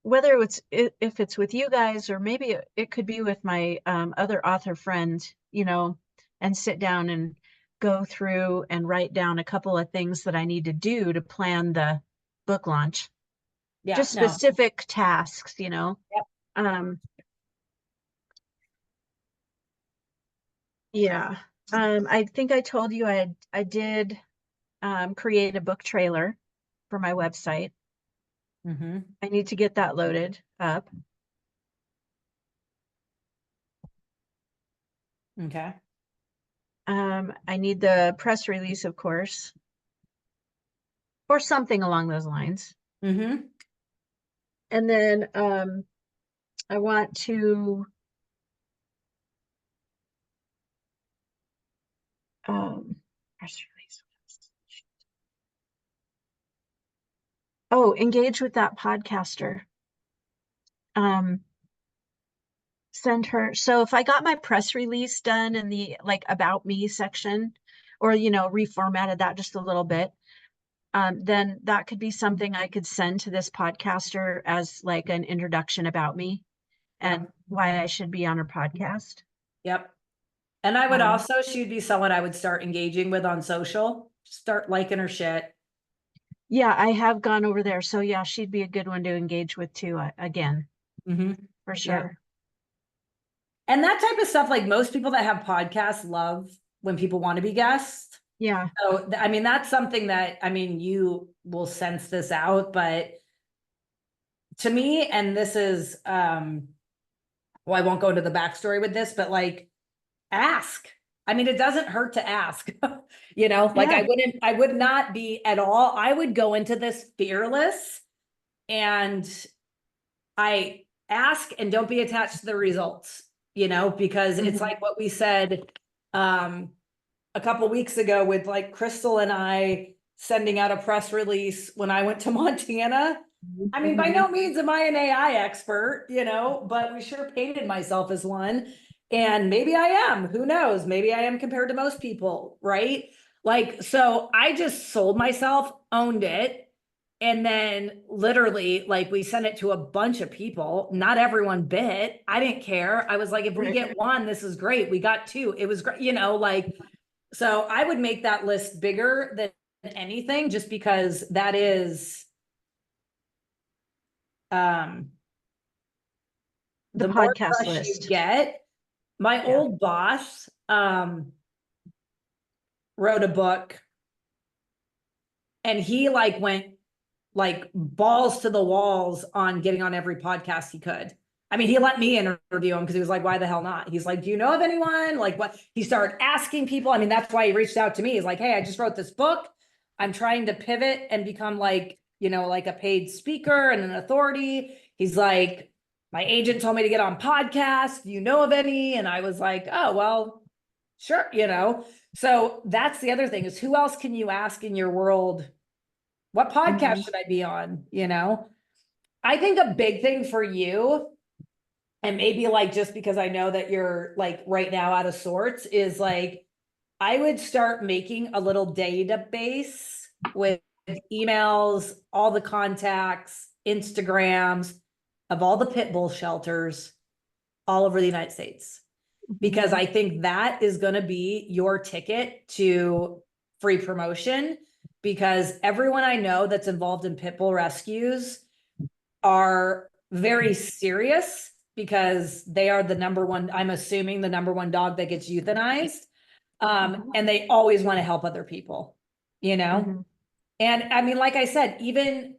whether if it's with you guys or maybe it could be with my other author friend, and sit down and go through and write down a couple of things that I need to do to plan the book launch. Yeah. Just no. specific tasks, Yep. Yeah. I think I told you I did create a book trailer for my website. Mm-hmm. I need to get that loaded up. Okay. I need the press release, of course, or something along those lines. Mm-hmm. And then I want to press release. Oh, engage with that podcaster. Send her. So if I got my press release done in the like about me section, or reformatted that just a little bit, then that could be something I could send to this podcaster as like an introduction about me and why I should be on her podcast. Yep. And I would Um, also, she'd be someone I would start engaging with on social, start liking her shit. Yeah, I have gone over there. So yeah, she'd be a good one to engage with too, again, Mm-hmm. for sure. And that type of stuff, like most people that have podcasts love when people want to be guests. Yeah. So, I mean, that's something that, you will sense this out, but to me, and this is, well, I won't go into the backstory with this, but like, ask. I mean, it doesn't hurt to ask, like Yeah. I would not be at all. I would go into this fearless and I ask and don't be attached to the results, because it's Mhm. like what we said, a couple weeks ago with like Crystal and I sending out a press release when I went to Montana. I mean, by no means am I an AI expert, but we sure painted myself as one. And maybe I am, who knows? Maybe I am compared to most people, right? Like, so I just sold myself, owned it. And then literally, like, we sent it to a bunch of people. Not everyone bit. I didn't care. I was like, if we Right. get one, this is great. We got two. It was great, like, so I would make that list bigger than anything, just because that is the more podcast press you list. get. My Yeah. old boss wrote a book and he like went like balls to the walls on getting on every podcast he could. I mean, he let me interview him because he was like, why the hell not? He's like, do you know of anyone? Like what? He started asking people. I mean, that's why he reached out to me. He's like, hey, I just wrote this book. I'm trying to pivot and become like, like a paid speaker and an authority. He's like, my agent told me to get on podcasts. Do you know of any? And I was like, oh, well, sure. So that's the other thing is who else can you ask in your world? What podcast should I be on? I think a big thing for you, and maybe like just because I know that you're like right now out of sorts, is like I would start making a little database with emails, all the contacts, Instagrams, of all the pit bull shelters all over the United States. Because I think that is gonna be your ticket to free promotion. Because everyone I know that's involved in pit bull rescues are very serious because they are the number one, I'm assuming the number one dog that gets euthanized. And they always want to help other people, you know? Mhm. And I mean, like I said, even